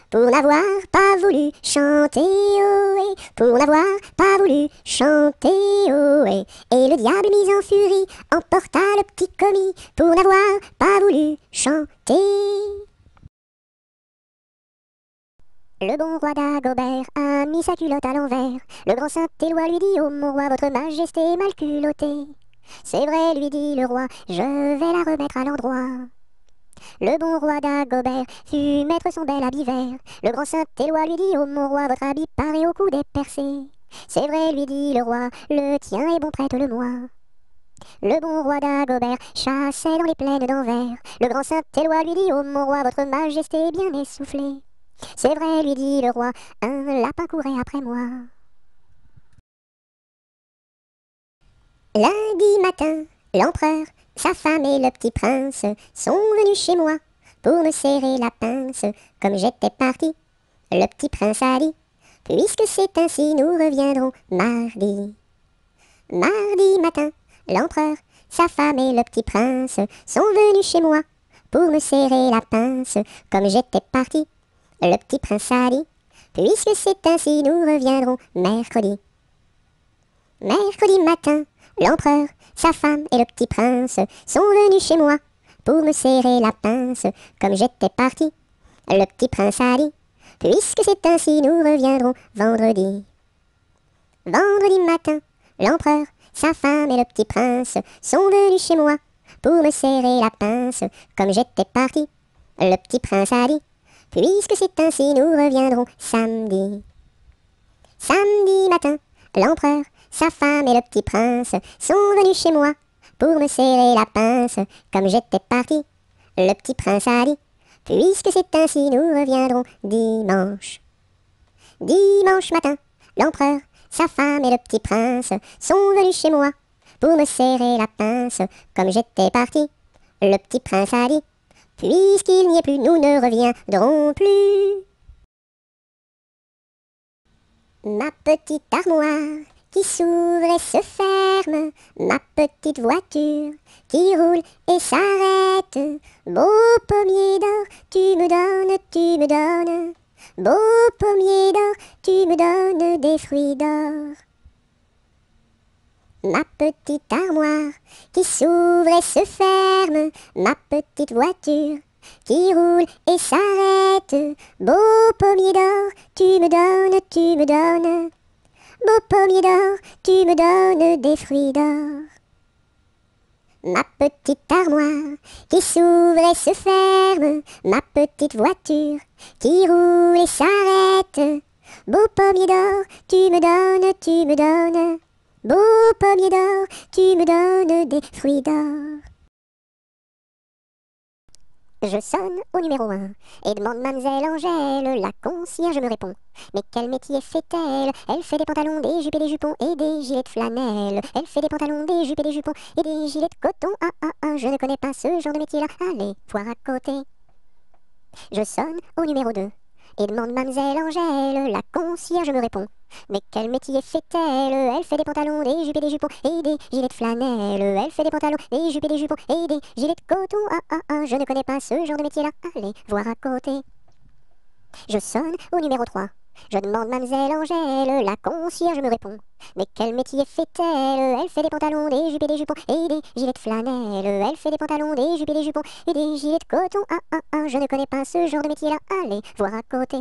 Pour n'avoir pas voulu chanter, ohé, pour n'avoir pas voulu chanter, ohé. Et le diable mis en furie, emporta le petit commis, pour n'avoir pas voulu chanter. Le bon roi Dagobert a mis sa culotte à l'envers. Le grand Saint-Éloi lui dit: « Oh mon roi, votre majesté est mal culottée. » « C'est vrai, lui dit le roi, je vais la remettre à l'endroit. » Le bon roi Dagobert fut mettre son bel habit vert. Le grand Saint-Éloi lui dit: « Oh mon roi, votre habit paraît au cou dépercé. » « C'est vrai, lui dit le roi, le tien est bon, prête-le-moi. » Le bon roi Dagobert chassait dans les plaines d'Anvers. Le grand Saint-Éloi lui dit: « Oh mon roi, votre majesté est bien essoufflée. » « C'est vrai, lui dit le roi, un lapin courait après moi. » Lundi matin, l'empereur, sa femme et le petit prince sont venus chez moi pour me serrer la pince. Comme j'étais parti, le petit prince a dit: « Puisque c'est ainsi, nous reviendrons mardi. » Mardi matin, l'empereur, sa femme et le petit prince sont venus chez moi pour me serrer la pince. Comme j'étais parti, le petit prince a dit: « Puisque c'est ainsi, nous reviendrons mercredi. » Mercredi matin, l'empereur, sa femme et le petit prince sont venus chez moi pour me serrer la pince. Comme j'étais parti, le petit prince a dit: « Puisque c'est ainsi, nous reviendrons vendredi. » Vendredi matin, l'empereur, sa femme et le petit prince sont venus chez moi pour me serrer la pince. Comme j'étais parti, le petit prince a dit: « Puisque c'est ainsi, nous reviendrons samedi. » Samedi matin, l'empereur, sa femme et le petit prince sont venus chez moi pour me serrer la pince. Comme j'étais parti, le petit prince a dit: « Puisque c'est ainsi, nous reviendrons dimanche. » Dimanche matin, l'empereur, sa femme et le petit prince sont venus chez moi pour me serrer la pince. Comme j'étais parti, le petit prince a dit: « Puisqu'il n'y est plus, nous ne reviendrons plus. » Ma petite armoire qui s'ouvre et se ferme, ma petite voiture qui roule et s'arrête. Beau pommier d'or, tu me donnes. Beau pommier d'or, tu me donnes des fruits d'or. Ma petite armoire qui s'ouvre et se ferme, ma petite voiture qui roule et s'arrête. Beau pommier d'or, tu me donnes. Beau pommier d'or, tu me donnes des fruits d'or. Ma petite armoire qui s'ouvre et se ferme, ma petite voiture qui roule et s'arrête. Beau pommier d'or, tu me donnes, tu me donnes. Beau pommier d'or, tu me donnes des fruits d'or. Je sonne au numéro 1 et demande mademoiselle Angèle, la concierge me répond. Mais quel métier fait-elle? Elle fait des pantalons, des jupes et des jupons et des gilets de flanelle. Elle fait des pantalons, des jupes et des jupons et des gilets de coton. Ah ah ah, je ne connais pas ce genre de métier-là. Allez, voir à côté. Je sonne au numéro 2 et demande mademoiselle Angèle, la concierge me répond. Mais quel métier fait-elle? Elle fait des pantalons, des jupes et des jupons et des gilets de flanelle. Elle fait des pantalons, des jupes et des jupons et des gilets de coton. Ah ah ah, je ne connais pas ce genre de métier-là. Allez, voir à côté. Je sonne au numéro 3. Je demande mademoiselle Angèle, la concierge me répond. Mais quel métier fait-elle? Elle fait des pantalons, des jupes et des jupons et des gilets de flanelle. Elle fait des pantalons, des jupes et des jupons et des gilets de coton. Ah ah ah, je ne connais pas ce genre de métier-là. Allez, voir à côté.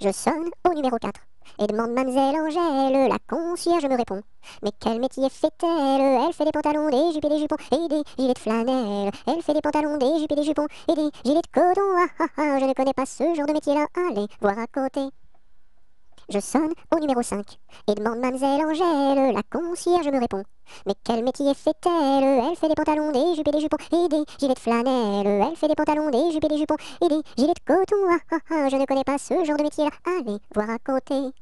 Je sonne au numéro 4 et demande mademoiselle Angèle, la concierge me répond. Mais quel métier fait-elle? Elle fait des pantalons, des jupes et des jupons et des gilets de flanelle. Elle fait des pantalons, des jupes et des jupons et des gilets de coton. Ah ah ah, je ne connais pas ce genre de métier-là. Allez, voir à côté. Je sonne au numéro 5 et demande mademoiselle Angèle, la concierge me répond. Mais quel métier fait-elle? Elle fait des pantalons, des jupes et des jupons et des gilets de flanelle. Elle fait des pantalons, des jupes et des jupons et des gilets de coton. Ah ah ah, je ne connais pas ce genre de métier-là. Allez, voir à côté.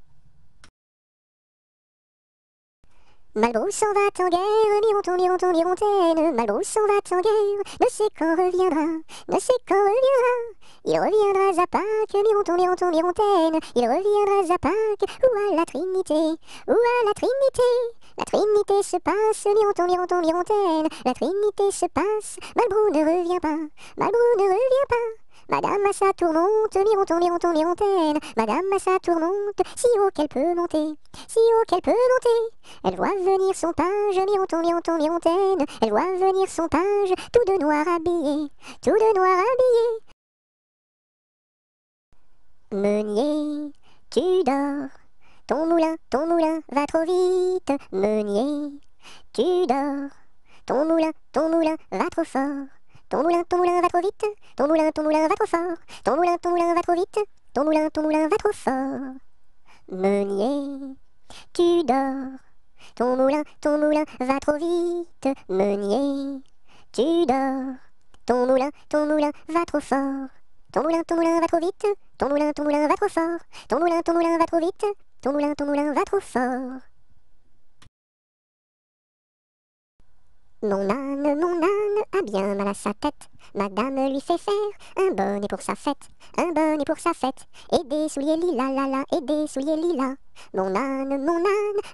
Malbrousse s'en va en guerre, mironton, mironton, mirontaine. Malbrousse s'en va en guerre, ne sait quand reviendra, ne sait quand reviendra. Il reviendra à Pâques, mironton, mironton, mirontaine. Il reviendra à Pâques, ou à la Trinité, ou à la Trinité. La Trinité se passe, mironton, mironton, mirontaine. La Trinité se passe, Malbrou ne revient pas, Malbrou ne revient pas. Madame à sa tourmente, mironton, mironton, mirontaine. Madame à sa tourmente, si haut qu'elle peut monter, si haut qu'elle peut monter. Elle voit venir son page, mironton, mironton, mirontaine. Elle voit venir son page, tout de noir habillé, tout de noir habillé. Meunier, tu dors, ton moulin va trop vite. Meunier, tu dors, ton moulin va trop fort. Ton moulin va trop vite, ton moulin va trop fort. Ton moulin va trop vite, ton moulin va trop fort. Meunier, tu dors, ton moulin va trop vite. Meunier, tu dors, ton moulin va trop fort. Ton moulin va trop vite, ton moulin va trop fort. Ton moulin va trop vite, ton moulin va trop fort. Mon âne a bien mal à sa tête. Madame lui fait faire un bonnet pour sa fête, un bonnet pour sa fête, et des souliers lilas, la la, et des souliers lilas. Mon âne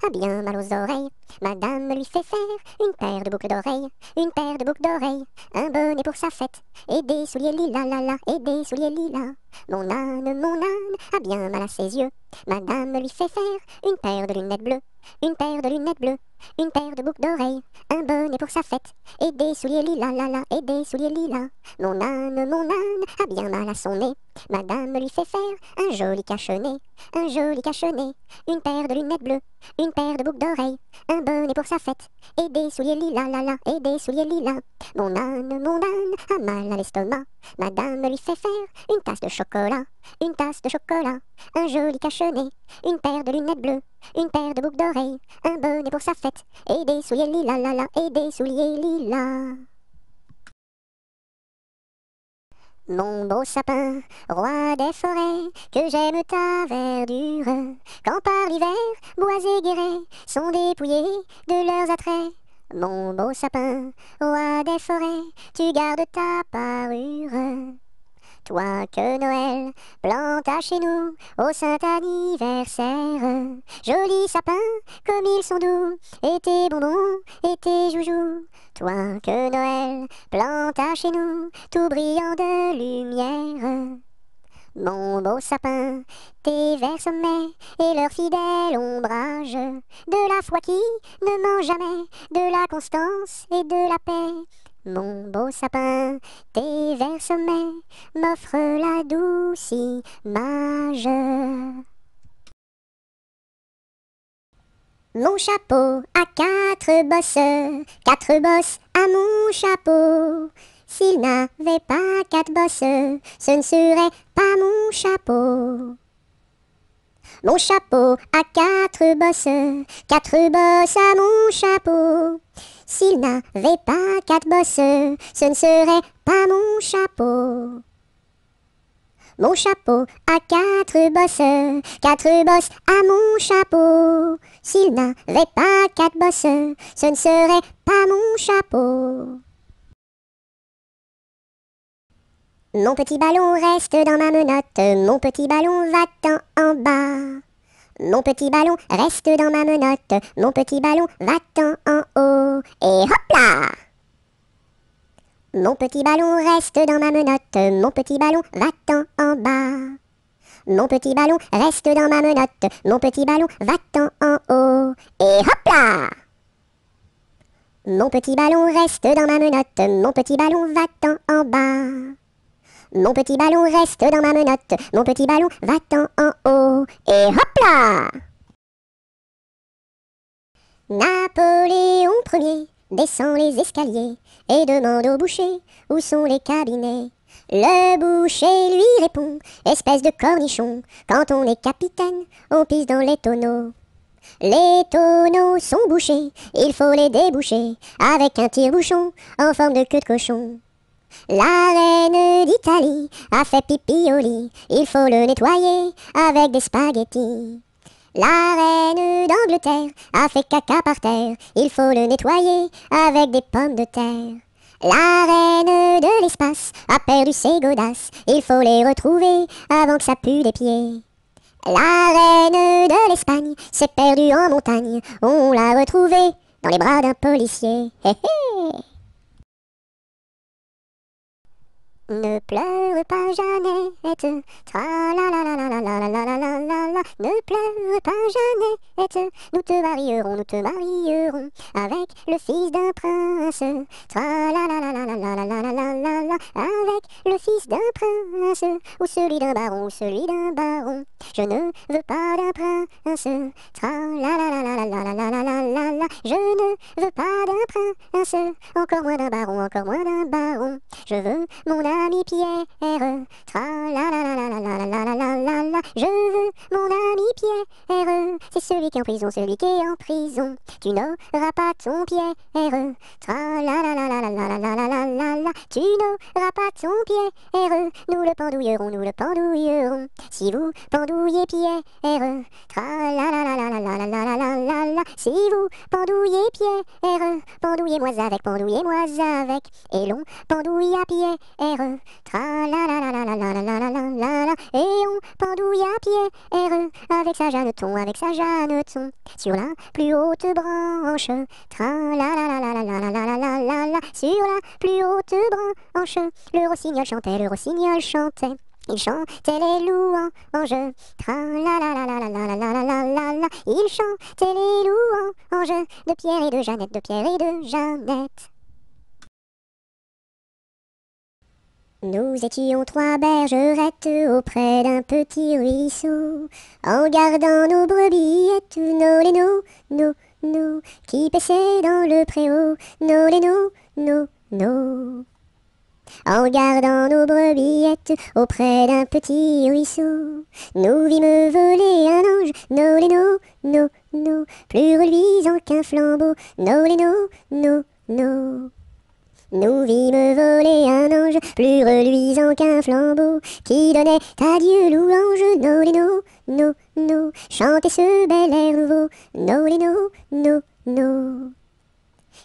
a bien mal aux oreilles. Madame lui fait faire une paire de boucles d'oreilles, une paire de boucles d'oreilles, un bonnet pour sa fête, et des souliers lilas, la la, et des souliers lilas. Mon âne a bien mal à ses yeux. Madame lui fait faire une paire de lunettes bleues, une paire de lunettes bleues, une paire de boucles d'oreilles, un bonnet pour sa fête, et des souliers lilas, la la, et des souliers lilas. Mon âne a bien mal à son nez. Madame lui fait faire un joli cache-nez, un joli cache-nez, une paire de lunettes bleues, une paire de boucles d'oreilles, un bonnet pour sa fête, et des souliers lilas, la la, et des souliers lilas. Mon âne a mal à l'estomac. Madame lui fait faire une tasse de chocolat, une tasse de chocolat, un joli cache-nez, une paire de lunettes bleues, une paire de boucles d'oreilles, un bonnet pour sa fête, et des souliers lilas, la la, et des souliers lilas. Mon beau sapin, roi des forêts, que j'aime ta verdure, quand par l'hiver, bois et guérets sont dépouillés de leurs attraits. Mon beau sapin, roi des forêts, tu gardes ta parure. Toi que Noël planta chez nous au saint anniversaire. Joli sapin, comme ils sont doux, et tes bonbons, et tes joujoux. Toi que Noël planta chez nous, tout brillant de lumière. Mon beau sapin, tes verts sommets et leur fidèle ombrage, de la foi qui ne ment jamais, de la constance et de la paix. Mon beau sapin, tes verts sommets m'offrent la douce image. Mon chapeau a quatre bosses à mon chapeau. S'il n'avait pas quatre bosses, ce ne serait pas mon chapeau. Mon chapeau a quatre bosses à mon chapeau. S'il n'avait pas quatre bosses, ce ne serait pas mon chapeau. Mon chapeau a quatre bosses à mon chapeau. S'il n'avait pas quatre bosses, ce ne serait pas mon chapeau. Mon petit ballon reste dans ma menotte, mon petit ballon va-t'en en bas. Mon petit ballon reste dans ma menotte, mon petit ballon va-t'en en haut. Et hop là! Mon petit ballon reste dans ma menotte, mon petit ballon va-t'en en bas. Mon petit ballon reste dans ma menotte, mon petit ballon va-t'en en haut. Et hop là! Mon petit ballon reste dans ma menotte, mon petit ballon va-t'en en bas. Mon petit ballon reste dans ma menotte, mon petit ballon va-t'en en haut. Et hop là! Napoléon Ier descend les escaliers et demande au boucher où sont les cabinets. Le boucher lui répond, espèce de cornichon, quand on est capitaine, on pisse dans les tonneaux. Les tonneaux sont bouchés, il faut les déboucher avec un tire-bouchon en forme de queue de cochon. La reine d'Italie a fait pipi au lit, il faut le nettoyer avec des spaghettis. La reine d'Angleterre a fait caca par terre, il faut le nettoyer avec des pommes de terre. La reine de l'espace a perdu ses godasses, il faut les retrouver avant que ça pue des pieds. La reine de l'Espagne s'est perdue en montagne, on l'a retrouvée dans les bras d'un policier. Hé hé! Ne pleure pas Jeannette, tra-la-la-la-la-la-la-la-la-la-la. Ne pleure pas Jeannette, nous te marierons avec le fils d'un prince. Tra-la-la-la-la-la-la-la-la-la-la, avec le fils d'un prince, ou celui d'un baron, Je ne veux pas d'un prince, tra-la-la-la-la-la-la-la-la-la-la. Je ne veux pas d'un prince, encore moins d'un baron, encore moins d'un baron. Je veux mon ami Pierre, tra-la-la-la-la-la-la-la-la-la-la. Je veux mon ami Pierre, c'est celui qui est en prison, celui qui est en prison. Tu n'auras pas ton Pierre, tra-la-la-la-la-la-la-la-la-la-la. Tu n'auras pas ton Pierre, nous le pendouillerons, nous le pendouillerons. Si vous pendouillez Pierre, tra-la-la-la-la-la-la-la-la-la-la. Si vous pendouillez Pierre, pendouillez-moi avec, et l'on pendouille à Pierre, tra-la-la-la-la-la-la-la-la-la-la. Et on pendouille à Pierre, avec sa Jeanneton, sur la plus haute branche, tra-la-la-la-la-la-la-la-la-la. Sur la plus haute branche, le rossignol chantait. Il chantait les louanges, tra-la-la-la-la-la-la-la-la-la. Il chantait les louanges de Pierre et de Jeannette, Nous étions trois bergerettes auprès d'un petit ruisseau, en gardant nos brebillettes, nos lénos, nos, qui paissaient dans le préau, nos lénos, nos. En gardant nos brebillettes auprès d'un petit ruisseau, nous vîmes voler un ange, nos lénos, nos, plus reluisant qu'un flambeau, nos lénos, nos. Nous vîmes voler un ange, plus reluisant qu'un flambeau, qui donnait à Dieu louange, nos lénos, nos, chantez ce bel air nouveau, nos lénos, nos.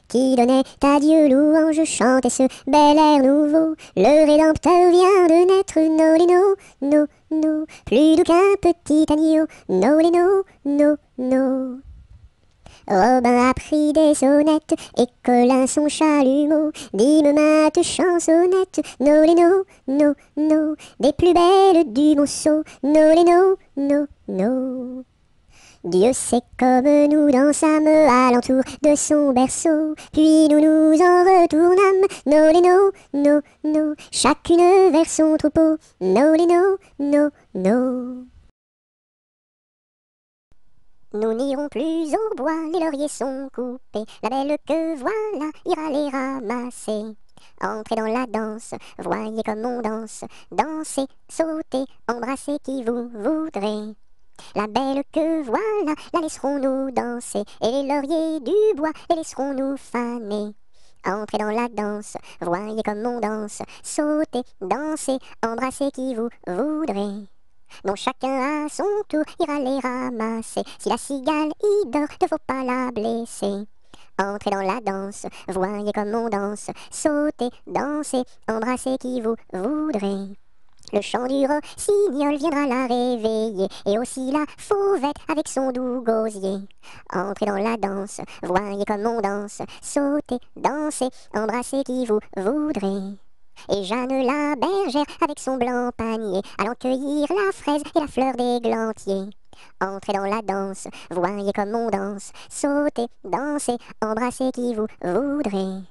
Qui donnait à Dieu louange, chantez ce bel air nouveau. Le Rédempteur vient de naître, nos lénos, nos, plus doux qu'un petit agneau, nos lénos, nos. Robin a pris des sonnettes, et Colin son chalumeau, dîme mainte chansonnette, nos lénos, nos, des plus belles du Monceau, nos lénos, nos. Dieu sait comme nous dansâmes alentour de son berceau, puis nous nous en retournâmes, nos lénos, nos, chacune vers son troupeau, nos lénos, nos. Nous n'irons plus au bois, les lauriers sont coupés. La belle que voilà ira les ramasser. Entrez dans la danse, voyez comme on danse. Dansez, sautez, embrassez qui vous voudrez. La belle que voilà, la laisserons-nous danser. Et les lauriers du bois, les laisserons-nous faner. Entrez dans la danse, voyez comme on danse. Sautez, dansez, embrassez qui vous voudrez. Donc chacun à son tour ira les ramasser. Si la cigale y dort, ne faut pas la blesser. Entrez dans la danse, voyez comme on danse. Sautez, dansez, embrassez qui vous voudrez. Le chant du rossignol viendra la réveiller, et aussi la fauvette avec son doux gosier. Entrez dans la danse, voyez comme on danse. Sautez, dansez, embrassez qui vous voudrez. Et Jeanne la bergère avec son blanc panier, allant cueillir la fraise et la fleur d'églantier. Entrez dans la danse, voyez comme on danse. Sautez, dansez, embrassez qui vous voudrez.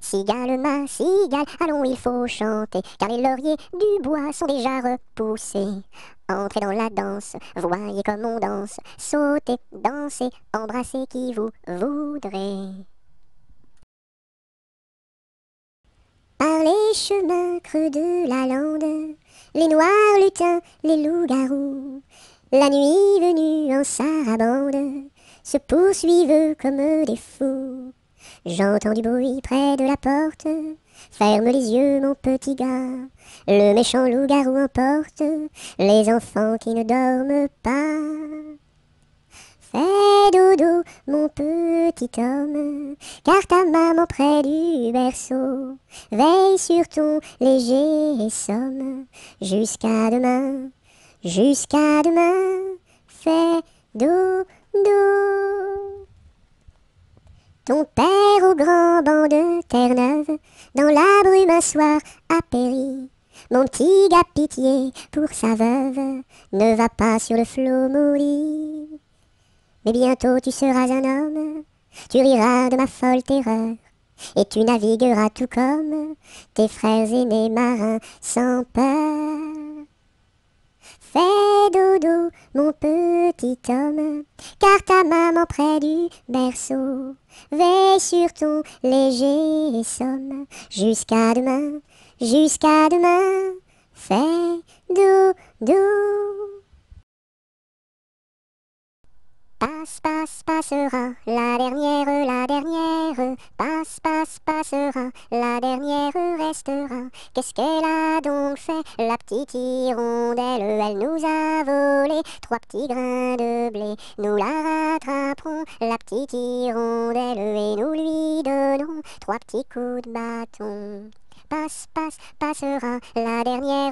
Cigale, ma cigale, allons il faut chanter, car les lauriers du bois sont déjà repoussés. Entrez dans la danse, voyez comme on danse. Sautez, dansez, embrassez qui vous voudrez. Par les chemins creux de la lande, les noirs lutins, les loups-garous, la nuit venue en sarabande, se poursuivent comme des fous. J'entends du bruit près de la porte, ferme les yeux mon petit gars, le méchant loup-garou emporte les enfants qui ne dorment pas. Fais dodo, mon petit homme, car ta maman près du berceau veille sur ton léger somme. Jusqu'à demain, fais dodo. Ton père au grand banc de Terre-Neuve, dans la brume un soir a péri. Mon petit gars, pitié pour sa veuve, ne va pas sur le flot maudit. Mais bientôt tu seras un homme, tu riras de ma folle terreur, et tu navigueras tout comme tes frères aînés marins sans peur. Fais dodo, mon petit homme, car ta maman près du berceau veille sur ton léger somme. Jusqu'à demain, fais dodo. Passe, passe, passera, la dernière, passe, passe, passera, la dernière restera. Qu'est-ce qu'elle a donc fait, la petite hirondelle? Elle nous a volé 3 petits grains de blé. Nous la rattraperons, la petite hirondelle, et nous lui donnerons 3 petits coups de bâton. Passe, passe, passera, la dernière,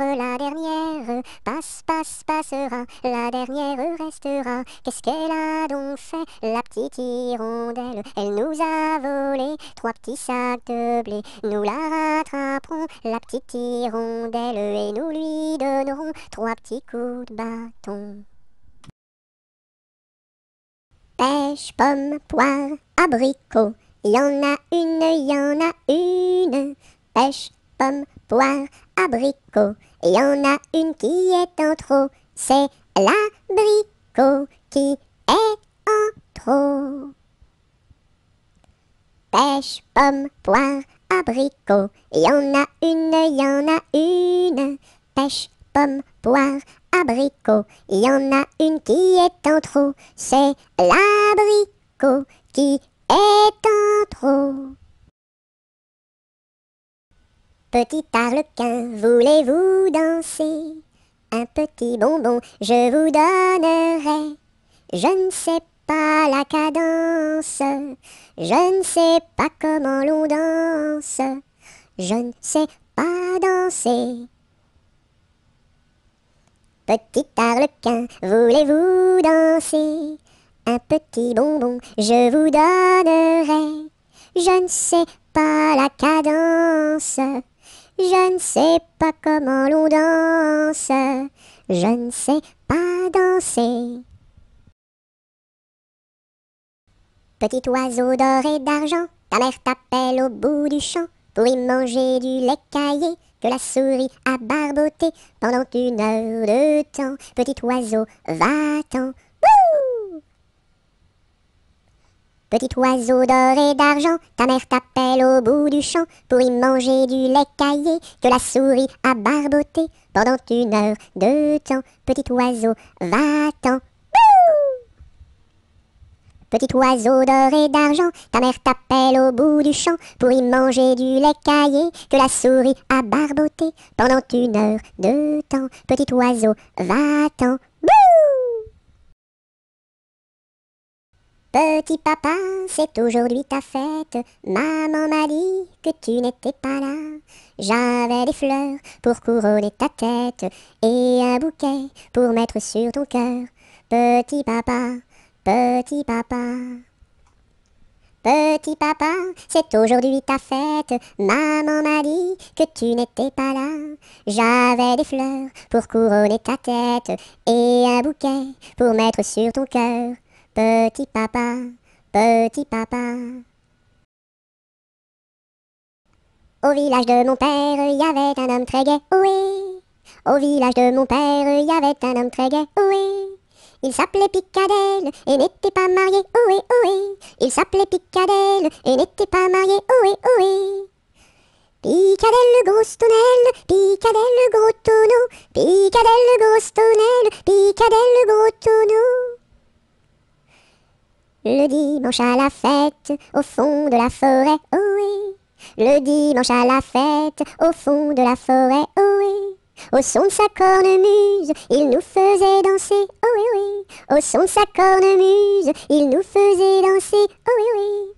passe, passe, passera, la dernière restera. Qu'est-ce qu'elle a donc fait, la petite hirondelle? Elle nous a volé 3 petits sacs de blé. Nous la rattraperons, la petite hirondelle, et nous lui donnerons 3 petits coups de bâton. Pêche, pomme, poire, abricot, y en a une. Pêche, pomme, poire, abricot, et y en a une qui est en trop, c'est l'abricot qui est en trop. Pêche, pomme, poire, abricot, et y en a une. Pêche, pomme, poire, abricot, et y en a une qui est en trop, c'est l'abricot qui est en trop. Petit arlequin, voulez-vous danser? Un petit bonbon je vous donnerai. Je ne sais pas la cadence, je ne sais pas comment l'on danse, je ne sais pas danser. Petit arlequin, voulez-vous danser? Un petit bonbon je vous donnerai. Je ne sais pas la cadence, je ne sais pas comment l'on danse, je ne sais pas danser. Petit oiseau d'or et d'argent, ta mère t'appelle au bout du champ pour y manger du lait caillé que la souris a barboté pendant 1 heure de temps. Petit oiseau, va-t'en. Wouh! Petit oiseau d'or et d'argent, ta mère t'appelle au bout du champ pour y manger du lait caillé que la souris a barboté pendant 1 heure de temps. Petit oiseau, va-t'en. Petit oiseau d'or et d'argent, ta mère t'appelle au bout du champ pour y manger du lait caillé que la souris a barboté pendant 1 heure de temps. Petit oiseau, va-t'en. Petit papa, c'est aujourd'hui ta fête. Maman m'a dit que tu n'étais pas là. J'avais des fleurs pour couronner ta tête et un bouquet pour mettre sur ton cœur. Petit papa, petit papa. Petit papa, c'est aujourd'hui ta fête. Maman m'a dit que tu n'étais pas là. J'avais des fleurs pour couronner ta tête et un bouquet pour mettre sur ton cœur. Petit papa, petit papa. Au village de mon père, il y avait un homme très gai, ohé. Au village de mon père, il y avait un homme très gai, ohé. Il s'appelait Picadelle et n'était pas marié, ohé, ohé. Il s'appelait Picadelle et n'était pas marié, ohé, ohé. Picadelle le gros tonnelle, Picadelle le gros tonneau, Picadelle le gros tonnelle, Picadelle le gros tonneau. Le dimanche à la fête, au fond de la forêt, ohé. Le dimanche à la fête, au fond de la forêt, ohé. Au son de sa cornemuse, il nous faisait danser, ohé, ohé. Au son de sa cornemuse, il nous faisait danser, ohé, ohé.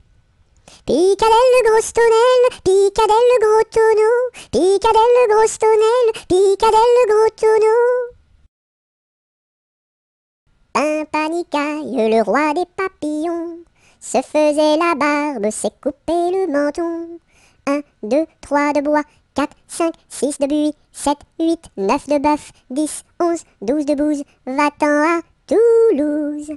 Picadelle le gros tonnelle, Picadelle le gros tonneau, Picadelle le gros tonnelle, Picadelle le gros tonneau. Pimpanicaille, le roi des papillons, se faisait la barbe, s'est coupé le menton. 1, 2, 3 de bois, 4, 5, 6 de buis, 7, 8, 9 de bœuf, 10, 11, 12 de bouse, va-t'en à Toulouse.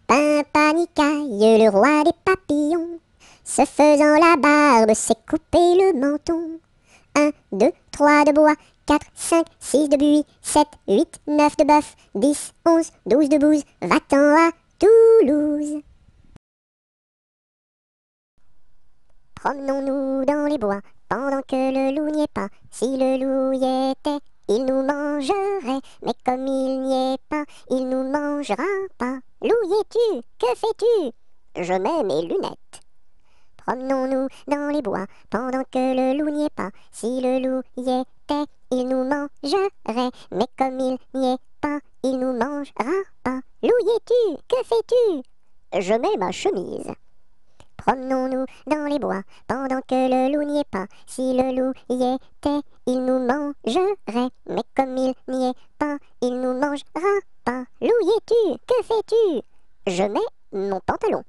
Pimpanicaille, le roi des papillons, se faisant la barbe, s'est coupé le menton. 1, 2, 3 de bois, 4, 5, 6 de buis, 7, 8, 9 de bœuf, 10, 11, 12 de bouse, va-t'en à Toulouse. Promenons-nous dans les bois, pendant que le loup n'y est pas. Si le loup y était, il nous mangerait, mais comme il n'y est pas, il nous mangera pas. Loup y es-tu? Que fais-tu? Je mets mes lunettes. Promenons-nous dans les bois, pendant que le loup n'y est pas. Si le loup y était, il nous mangerait, mais comme il n'y est pas, il nous mangera pas. Loup y es-tu? Que fais-tu? Je mets ma chemise. Promenons-nous dans les bois, pendant que le loup n'y est pas. Si le loup y était, il nous mangerait, mais comme il n'y est pas, il nous mangera pas. Loup y es-tu? Que fais-tu? Je mets mon pantalon.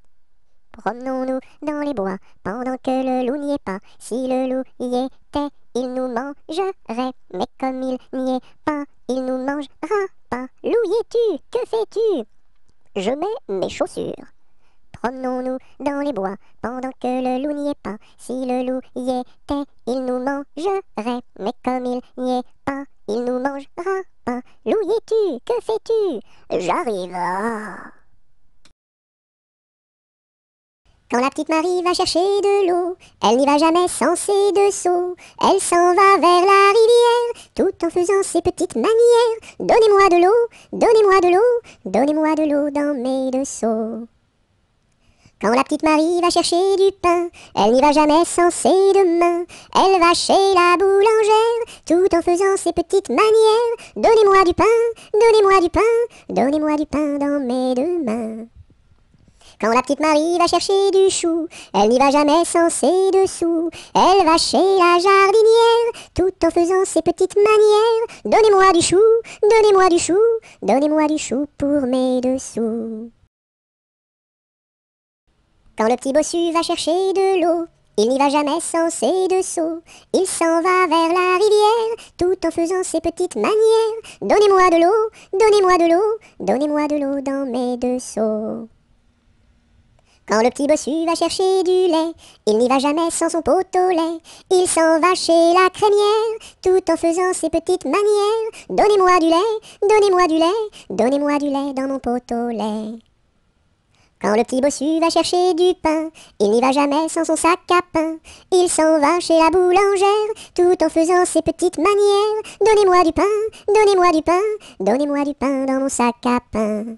Promenons-nous dans les bois, pendant que le loup n'y est pas. Si le loup y était, il nous mangerait, mais comme il n'y est pas, il nous mangera pas. Loup y es-tu? Que fais-tu? Je mets mes chaussures. Promenons-nous dans les bois, pendant que le loup n'y est pas. Si le loup y était, il nous mangerait, mais comme il n'y est pas, il nous mangera pas. Loup y es-tu? Que fais-tu? J'arrive. Quand la petite Marie va chercher de l'eau, elle n'y va jamais sans ses 2 seaux. Elle s'en va vers la rivière, tout en faisant ses petites manières. Donnez-moi de l'eau, donnez-moi de l'eau, donnez-moi de l'eau dans mes 2 seaux. Quand la petite Marie va chercher du pain, elle n'y va jamais sans ses 2 mains. Elle va chez la boulangère, tout en faisant ses petites manières. Donnez-moi du pain, donnez-moi du pain, donnez-moi du pain dans mes 2 mains. Quand la petite Marie va chercher du chou, elle n'y va jamais sans ses 2 sous. Elle va chez la jardinière, tout en faisant ses petites manières. Donnez-moi du chou, donnez-moi du chou, donnez-moi du chou pour mes 2 sous. Quand le petit bossu va chercher de l'eau, il n'y va jamais sans ses 2 seaux. Il s'en va vers la rivière, tout en faisant ses petites manières. Donnez-moi de l'eau, donnez-moi de l'eau, donnez-moi de l'eau dans mes 2 seaux. Quand le petit bossu va chercher du lait, il n'y va jamais sans son pot au lait. Il s'en va chez la crémière, tout en faisant ses petites manières. Donnez-moi du lait, donnez-moi du lait, donnez-moi du lait dans mon pot au lait. Quand le petit bossu va chercher du pain, il n'y va jamais sans son sac à pain. Il s'en va chez la boulangère, tout en faisant ses petites manières. Donnez-moi du pain, donnez-moi du pain, donnez-moi du pain dans mon sac à pain.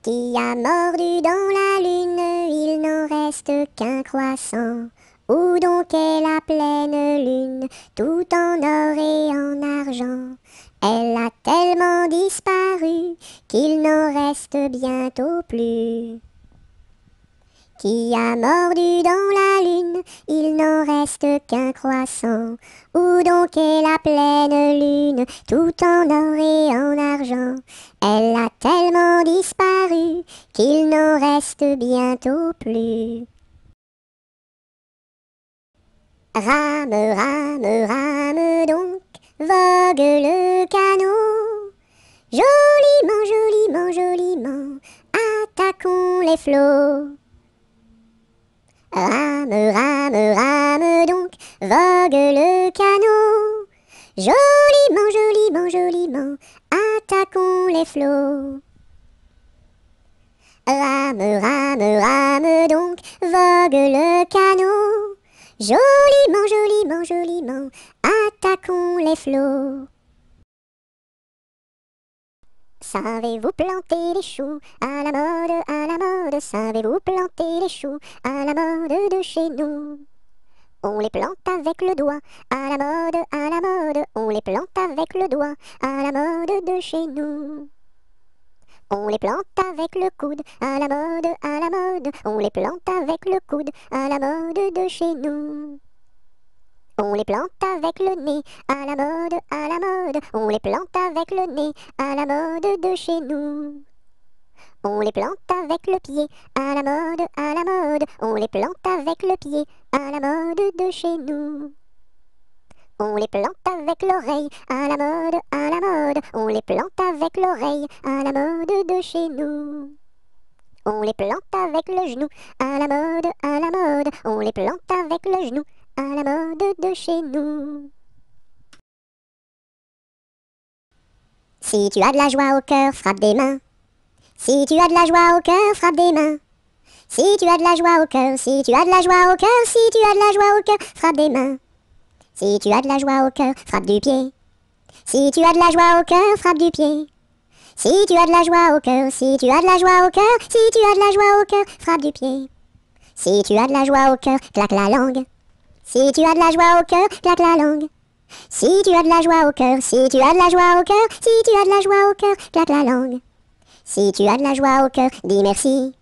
Qui a mordu dans la lune, il n'en reste qu'un croissant. Où donc est la pleine lune, tout en or et en argent? Elle a tellement disparu qu'il n'en reste bientôt plus. Qui a mordu dans la lune, il n'en reste qu'un croissant. Où donc est la pleine lune, tout en or et en argent? Elle a tellement disparu qu'il n'en reste bientôt plus. Rame, rame, rame donc, vogue le canot. Joliment, joliment, joliment, attaquons les flots. Rame, rame, rame donc, vogue le canot. Joliment, joliment, joliment, attaquons les flots. Rame, rame, rame donc, vogue le canot. Joliment, joliment, joliment, attaquons les flots. Savez-vous planter les choux à la mode, à la mode? Savez-vous planter les choux à la mode de chez nous? On les plante avec le doigt, à la mode, à la mode. On les plante avec le doigt, à la mode de chez nous. On les plante avec le coude, à la mode, à la mode. On les plante avec le coude, à la mode de chez nous. On les plante avec le nez, à la mode, à la mode. On les plante avec le nez, à la mode de chez nous. On les plante avec le pied, à la mode, à la mode. On les plante avec le pied, à la mode de chez nous. On les plante avec l'oreille, à la mode, à la mode. On les plante avec l'oreille, à la mode de chez nous. On les plante avec le genou, à la mode, à la mode. On les plante avec le genou, à la mode de chez nous. Si tu as de la joie au cœur, frappe des mains. Si tu as de la joie au cœur, frappe des mains. Si tu as de la joie au cœur, si tu as de la joie au cœur, si tu as de la joie au cœur, frappe des mains. Si tu as de la joie au cœur, frappe du pied. Si tu as de la joie au cœur, frappe du pied. Si tu as de la joie au cœur, si tu as de la joie au cœur, si tu as de la joie au cœur, frappe du pied. Si tu as de la joie au cœur, claque la langue. Si tu as de la joie au cœur, claque la langue. Si tu as de la joie au cœur, si tu as de la joie au cœur, si tu as de la joie au cœur, claque la langue. Si tu as de la joie au cœur, dis merci.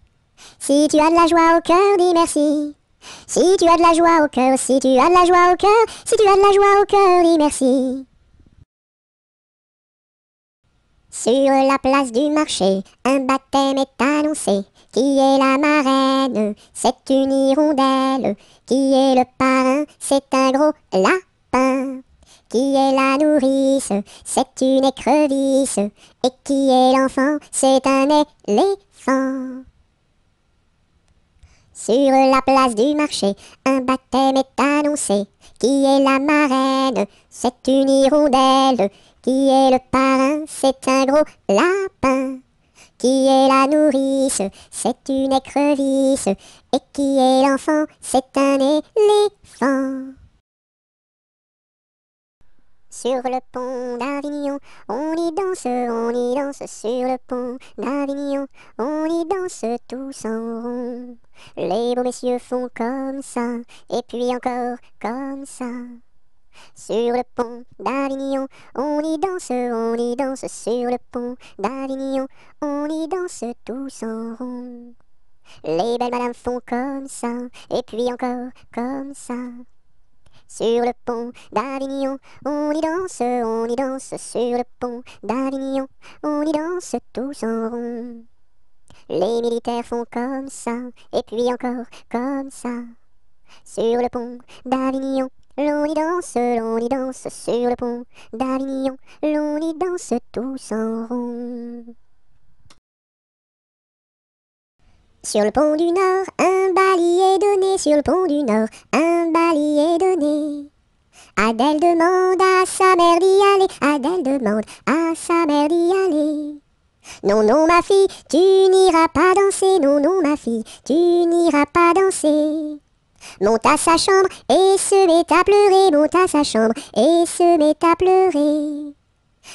Si tu as de la joie au cœur, dis merci. Si tu as de la joie au cœur, si tu as de la joie au cœur, si tu as de la joie au cœur, dis merci. Sur la place du marché, un baptême est annoncé. Qui est la marraine? C'est une hirondelle. Qui est le parrain? C'est un gros lapin. Qui est la nourrice? C'est une écrevisse. Et qui est l'enfant? C'est un éléphant. Sur la place du marché, un baptême est annoncé. Qui est la marraine? C'est une hirondelle. Qui est le parrain? C'est un gros lapin. Qui est la nourrice? C'est une écrevisse. Et qui est l'enfant? C'est un éléphant. Sur le pont d'Avignon, on y danse sur le pont d'Avignon, on y danse tous en rond. Les beaux messieurs font comme ça, et puis encore comme ça. Sur le pont d'Avignon, on y danse sur le pont d'Avignon, on y danse tous en rond. Les belles madames font comme ça, et puis encore comme ça. Sur le pont d'Avignon, on y danse sur le pont d'Avignon, on y danse tous en rond. Les militaires font comme ça, et puis encore comme ça. Sur le pont d'Avignon, l'on y danse sur le pont d'Avignon, l'on y danse tous en rond. Sur le pont du Nord, un bailli est donné, sur le pont du Nord, un bailli est donné. Adèle demande à sa mère d'y aller, Adèle demande à sa mère d'y aller. Non, non, ma fille, tu n'iras pas danser. Non, non, ma fille, tu n'iras pas danser. Monte à sa chambre et se met à pleurer. Monte à sa chambre et se met à pleurer.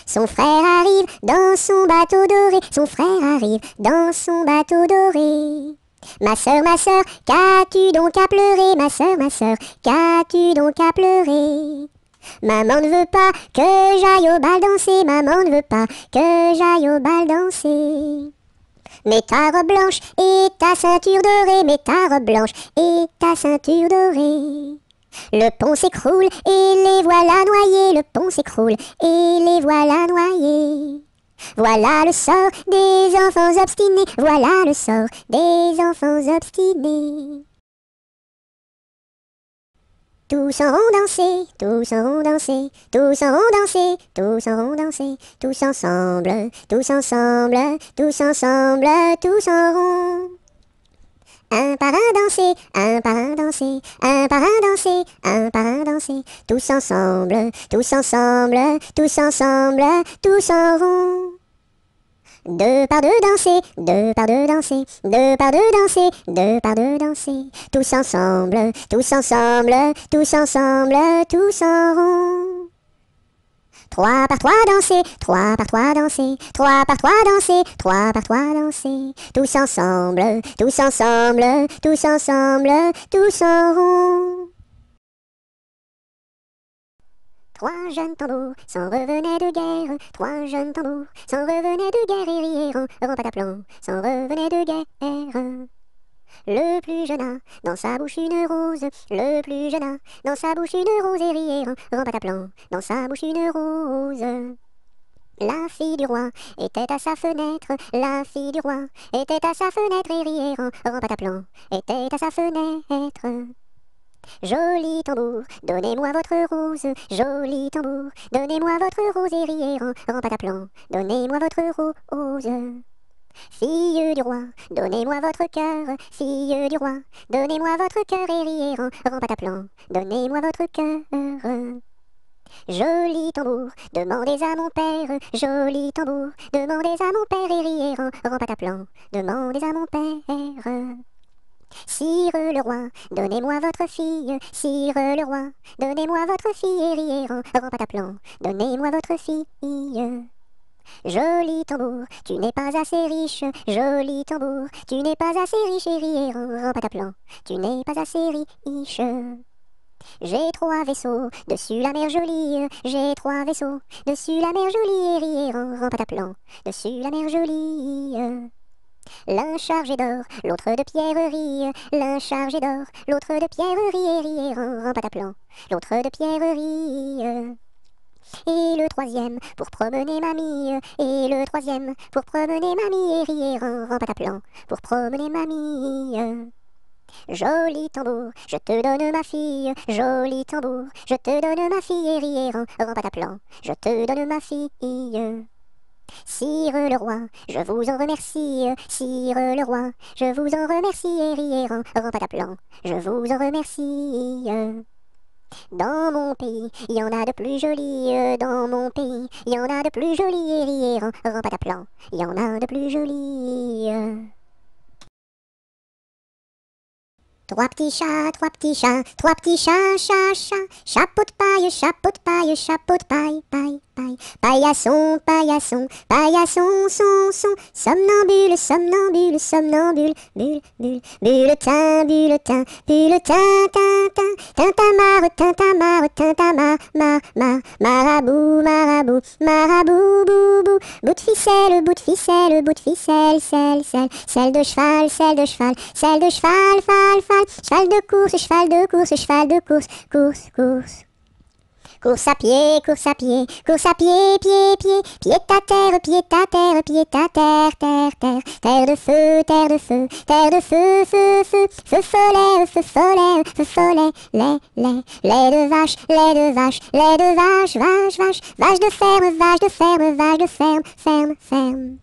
Son frère arrive dans son bateau doré. Son frère arrive dans son bateau doré. Ma sœur, qu'as-tu donc à pleurer? Ma sœur, qu'as-tu donc à pleurer? Maman ne veut pas que j'aille au bal danser. Maman ne veut pas que j'aille au bal danser. Mets ta robe blanche et ta ceinture dorée. Mets ta robe blanche et ta ceinture dorée. Le pont s'écroule et les voilà noyés. Le pont s'écroule et les voilà noyés. Voilà le sort des enfants obstinés. Voilà le sort des enfants obstinés. Tous en rond danser, tous en rond danser, tous en rond danser, tous en rond danser, tous ensemble, tous ensemble, tous ensemble, tous en rond. Un par un danser, un par un danser, un par un danser, un par un danser, tous ensemble, tous ensemble, tous ensemble, tous en rond. Deux par deux danser, deux par deux danser, deux par deux danser, deux par deux danser, tous ensemble, tous ensemble, tous ensemble, tous en rond. Trois par trois danser, trois par trois danser, trois par trois danser, trois par trois danser, tous ensemble, tous ensemble, tous ensemble, tous en rond. Trois jeunes tambours s'en revenaient de guerre. Trois jeunes tambours s'en revenaient de guerre et riaient en pataplan, s'en revenaient de guerre. Le plus jeune a dans sa bouche une rose. Le plus jeune a dans sa bouche une rose et riait en pataplan, dans sa bouche une rose. La fille du roi était à sa fenêtre. La fille du roi était à sa fenêtre et riait en pataplan, était à sa fenêtre. Joli tambour, donnez-moi votre rose. Joli tambour, donnez-moi votre rose et riez en pataplan, donnez-moi votre rose. Fille du roi, donnez-moi votre cœur. Fille du roi, donnez-moi votre cœur et riez en pataplan, donnez-moi votre cœur. Joli tambour, demandez à mon père. Joli tambour, demandez à mon père et riez en pataplan, demandez à mon père. Sire le roi, donnez-moi votre fille. Sire le roi, donnez-moi votre fille et riez en pataplan, donnez-moi votre fille. Joli tambour, tu n'es pas assez riche. Joli tambour, tu n'es pas assez riche et riez en pataplan, tu n'es pas assez riche. J'ai trois vaisseaux dessus la mer jolie. J'ai trois vaisseaux dessus la mer jolie et riez en pataplan, dessus la mer jolie. L'un chargé d'or, l'autre de pierreries. L'un chargé d'or, l'autre de pierreries et riait en pataplan, l'autre de pierreries. Et le troisième pour promener mamie. Et le troisième pour promener mamie et riait en pataplan, pour promener mamie. Joli tambour, je te donne ma fille. Joli tambour, je te donne ma fille et riait en pataplan, je te donne ma fille. Sire le roi, je vous en remercie. Sire le roi, je vous en remercie et riez en pataplan, je vous en remercie. Dans mon pays, il y en a de plus jolis. Dans mon pays, il y en a de plus jolis et riez en pataplan, il y en a de plus jolis. Trois petits chats, trois petits chats, trois petits chats, chat, chat. Chapeau de paille, chapeau de paille, chapeau de paille, paille, paille. Paillasson, paillasson, paillasson, son. Somnambule, somnambule, somnambule, bulle, bulle. Bulletin, bulletin, bulletin, tintin. Tintamarre, tintamarre, tintamarre, mar. Marabout, marabout, marabout, boubou. Bout de ficelle, bout de ficelle, bout de ficelle, selle. Selle de cheval, selle de cheval, selle de cheval, fal. Cheval de course, cheval de course, cheval de course, course. Course à pied, course à pied, course à pied, pied. Pied à terre, pied à terre, pied à terre. Terre de feu, terre de feu, terre de feu, feu. Feu follet, feu follet, feu follet. Lait de vache, lait de vache, lait de vache, vache. Vache de ferme, vache de ferme, vache de ferme, ferme.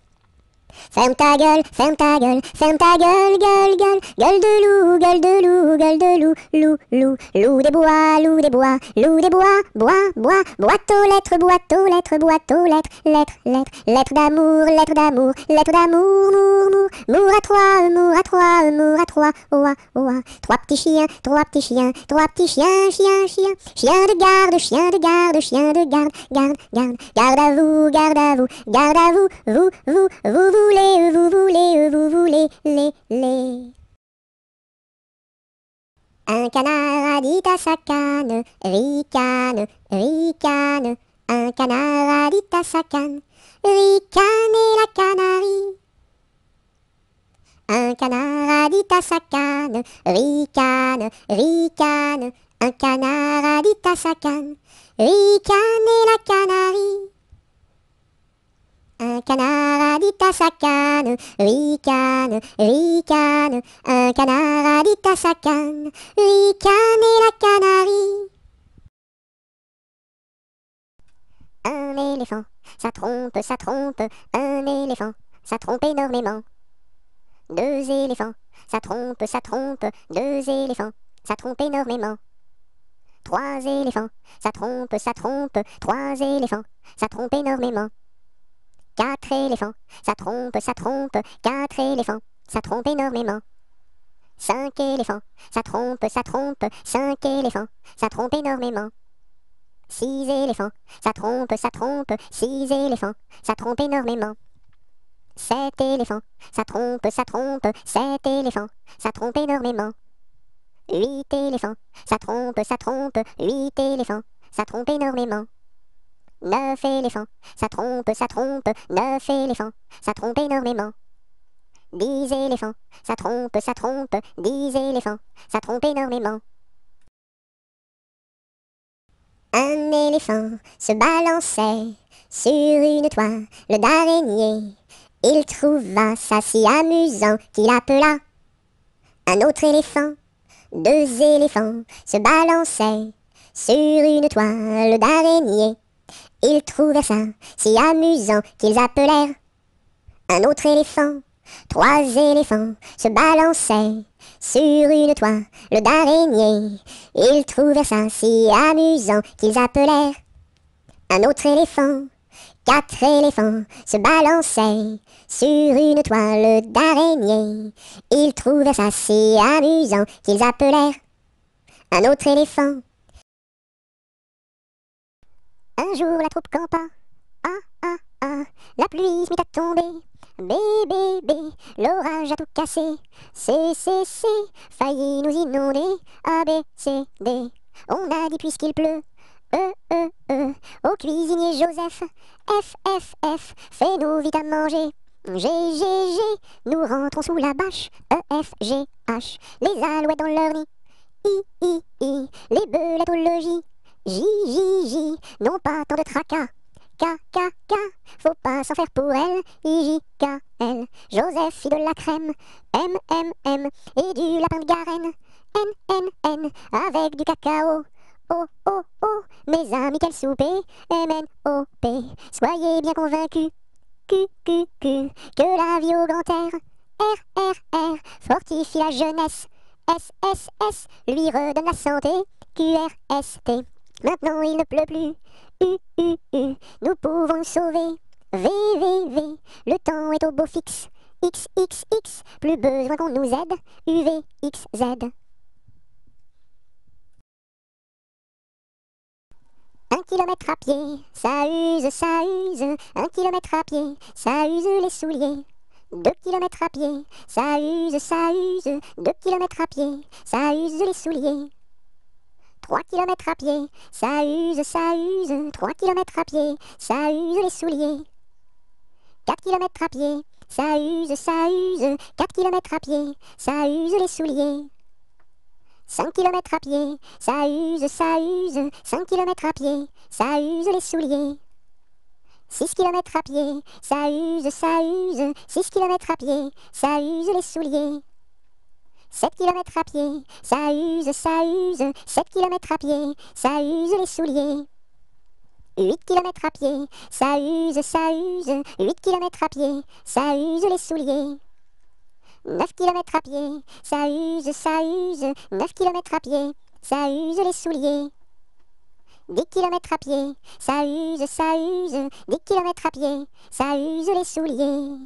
Ferme ta gueule, ferme ta gueule, ferme ta gueule, gueule, gueule. Gueule de loup, gueule de loup, gueule de loup, loup, loup. Loup des bois, loup des bois, loup des bois. Bois, bois, boîte aux lettres, boîte aux lettres, boîte aux lettres. Lettres, lettres, lettres d'amour, lettres d'amour, lettres d'amour, mour, mour. Mour à trois, mour à trois, mour à trois. Oua, oua. Trois petits chiens, trois petits chiens, trois petits chiens, chien, chien. Chien de garde, chien de garde, chien de garde, garde, garde. Garde à vous, garde à vous, garde à vous, vous voulez, vous voulez, vous voulez, les. Un canard a dit à sa canne, ricane, ricane. Un canard a dit à sa canne, ricane et la canarie. Un canard a dit à sa canne, ricane, ricane. Un canard a dit à sa canne, ricane et la canarie. Un canard a dit à sa canne, ricane, ricane. Un canard a dit à sa canne, ricane et la canarie. Un éléphant, ça trompe, un éléphant, ça trompe énormément. Deux éléphants, ça trompe, deux éléphants, ça trompe énormément. Trois éléphants, ça trompe, trois éléphants, ça trompe énormément. Quatre éléphants, ça trompe, quatre éléphants, ça trompe énormément. Cinq éléphants, ça trompe, cinq éléphants, ça trompe énormément. Six éléphants, ça trompe, six éléphants, ça trompe énormément. Sept éléphants, ça trompe, sept éléphants, ça trompe énormément. Huit éléphants, ça trompe, huit éléphants, ça trompe énormément. Neuf éléphants, ça trompe, neuf éléphants, ça trompe énormément. 10 éléphants, ça trompe, 10 éléphants, ça trompe énormément. Un éléphant se balançait sur une toile d'araignée. Il trouva ça si amusant qu'il appela un autre éléphant. Deux éléphants se balançaient sur une toile d'araignée. Ils trouvèrent ça si amusant qu'ils appelèrent un autre éléphant. Trois éléphants se balançaient sur une toile d'araignée. Ils trouvèrent ça si amusant qu'ils appelèrent un autre éléphant. Quatre éléphants se balançaient sur une toile d'araignée. Ils trouvèrent ça si amusant qu'ils appelèrent un autre éléphant. Un jour la troupe campa, la pluie se mit à tomber. Bé, bé, bé, l'orage a tout cassé. C, failli nous inonder. A, B, C, D, on a dit puisqu'il pleut. Au cuisinier Joseph. F, fais-nous vite à manger. G, nous rentrons sous la bâche. E, F, G, H, les alouettes dans leur nid. I, les belettes au logis. J, non pas tant de tracas. K, faut pas s'en faire pour elle. I, J, K, L, Joseph fit de la crème. M, et du lapin de Garenne. N, avec du cacao. Oh, mes amis, quel souper. M-N-O-P, soyez bien convaincus. Q, que la vie au grand air. R, fortifie la jeunesse. S, lui redonne la santé. Q-R-S-T, maintenant il ne pleut plus. U, nous pouvons le sauver. V, le temps est au beau fixe. X, plus besoin qu'on nous aide. U, V, X, Z. 1 kilomètre à pied, ça use. 1 kilomètre à pied, ça use les souliers. 2 kilomètres à pied, ça use. 2 kilomètres à pied, ça use les souliers. 3 kilomètres à pied, ça use. 3 kilomètres à pied, ça use les souliers. 4 kilomètres à pied, ça use. 4 kilomètres à pied, ça use les souliers. 5 kilomètres à pied, ça use. 5 kilomètres à pied, ça use les souliers. 6 kilomètres à pied, ça use. 6 kilomètres à pied, ça use les souliers. 7 kilomètres à pied, ça use. 7 kilomètres à pied, ça use les souliers. 8 kilomètres à pied, ça use, 8 kilomètres à pied, ça use les souliers. 9 kilomètres à pied, ça use, 9 kilomètres à pied, ça use les souliers. 10 kilomètres à pied, ça use, 10 kilomètres à pied, ça use les souliers.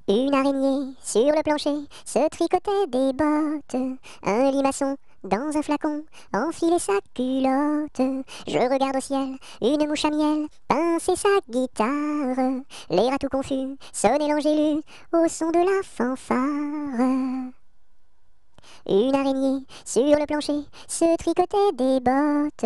Une araignée sur le plancher se tricotait des bottes. Un limaçon dans un flacon enfilait sa culotte. Je regarde au ciel, une mouche à miel pincer sa guitare. L'air à tout confus sonnait l'angélus au son de la fanfare. Une araignée sur le plancher se tricotait des bottes.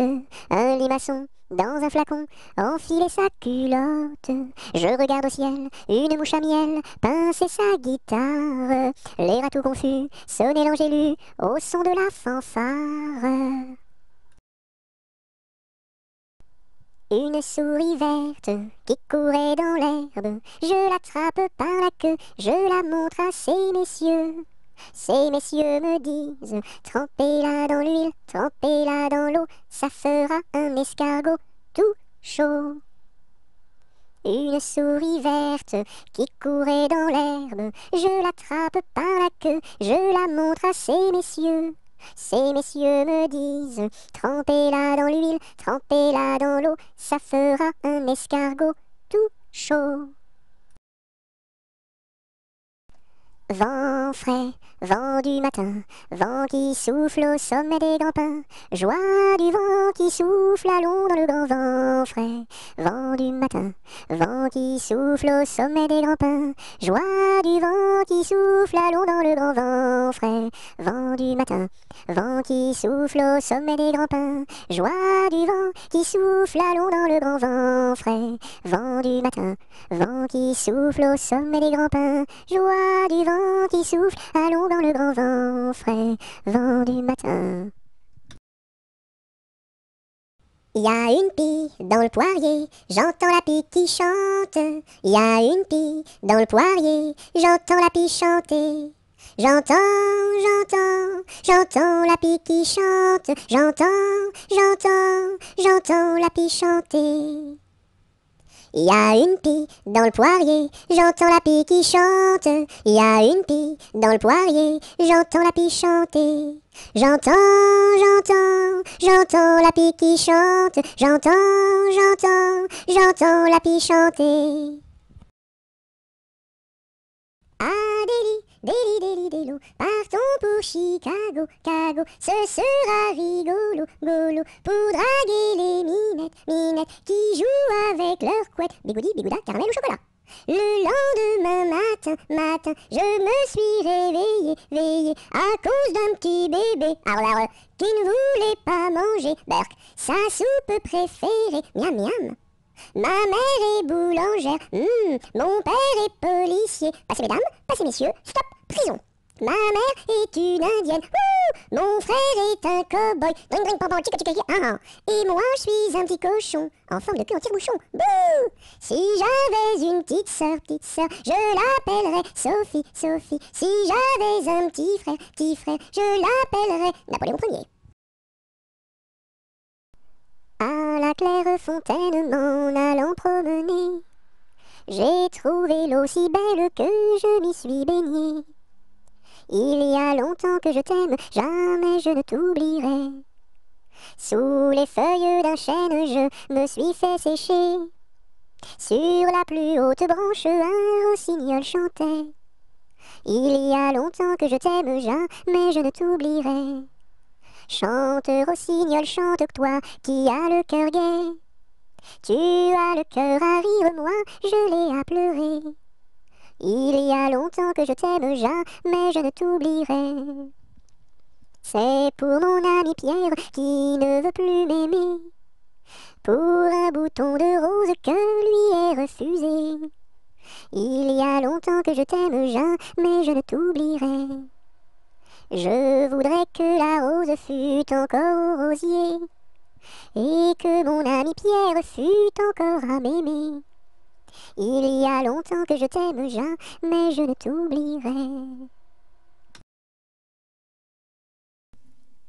Un limaçon dans un flacon enfilait sa culotte. Je regarde au ciel, une mouche à miel pincer sa guitare. L'air à tout confus sonnait l'angélus au son de la fanfare. Une souris verte qui courait dans l'herbe, je l'attrape par la queue, je la montre à ces messieurs. Ces messieurs me disent, trempez-la dans l'huile, trempez-la dans l'eau, ça fera un escargot tout chaud. Une souris verte qui courait dans l'herbe, je l'attrape par la queue, je la montre à ces messieurs. Ces messieurs me disent, trempez-la dans l'huile, trempez-la dans l'eau, ça fera un escargot tout chaud. Vent frais, vent du matin, vent qui souffle au sommet des grands pins, joie du vent qui souffle, allons dans le grand vent frais. Vent du matin, vent qui souffle au sommet des grands pins, joie du vent qui souffle, allons dans le grand vent frais. Vent du matin, vent qui souffle au sommet des grands pins, joie du vent qui souffle, allons dans le grand vent frais. Vent du matin, vent qui souffle au sommet des grands pins, joie du vent qui souffle, allons dans le grand vent frais, vent du matin. Il y a une pie dans le poirier, j'entends la pie qui chante. Il y a une pie dans le poirier, j'entends la pie chanter. J'entends la pie qui chante. J'entends la pie chanter. Il y a une pie dans le poirier, j'entends la pie qui chante. Il y a une pie dans le poirier, j'entends la pie chanter. J'entends la pie qui chante. J'entends la pie chanter. Déli, partons pour Chicago, ce sera rigolo, pour draguer les minettes qui jouent avec leurs couettes, bigoudi, bigouda, caramel au chocolat. Le lendemain matin, je me suis réveillé à cause d'un petit bébé, qui ne voulait pas manger, Berk, sa soupe préférée, miam miam. Ma mère est boulangère, mon père est policier. Passez mesdames, passez messieurs, stop, prison. Ma mère est une indienne, mon frère est un cow-boy, et moi je suis un petit cochon, en forme de queue en tire-bouchon, bouh. Si j'avais une petite sœur, je l'appellerais Sophie. Si j'avais un petit frère, je l'appellerais Napoléon Ier. À la claire fontaine m'en allant promener, j'ai trouvé l'eau si belle que je m'y suis baignée. Il y a longtemps que je t'aime, jamais je ne t'oublierai. Sous les feuilles d'un chêne je me suis fait sécher. Sur la plus haute branche un rossignol chantait. Il y a longtemps que je t'aime, jamais je ne t'oublierai. Chante, rossignol, chante, toi qui as le cœur gai. Tu as le cœur à rire, moi je l'ai à pleurer. Il y a longtemps que je t'aime, jamais je ne t'oublierai. C'est pour mon ami Pierre qui ne veut plus m'aimer, pour un bouton de rose que lui est refusé. Il y a longtemps que je t'aime, jamais je ne t'oublierai. Je voudrais que la rose fût encore au rosier, et que mon ami Pierre fût encore à m'aimer. Il y a longtemps que je t'aime, jamais je ne t'oublierai.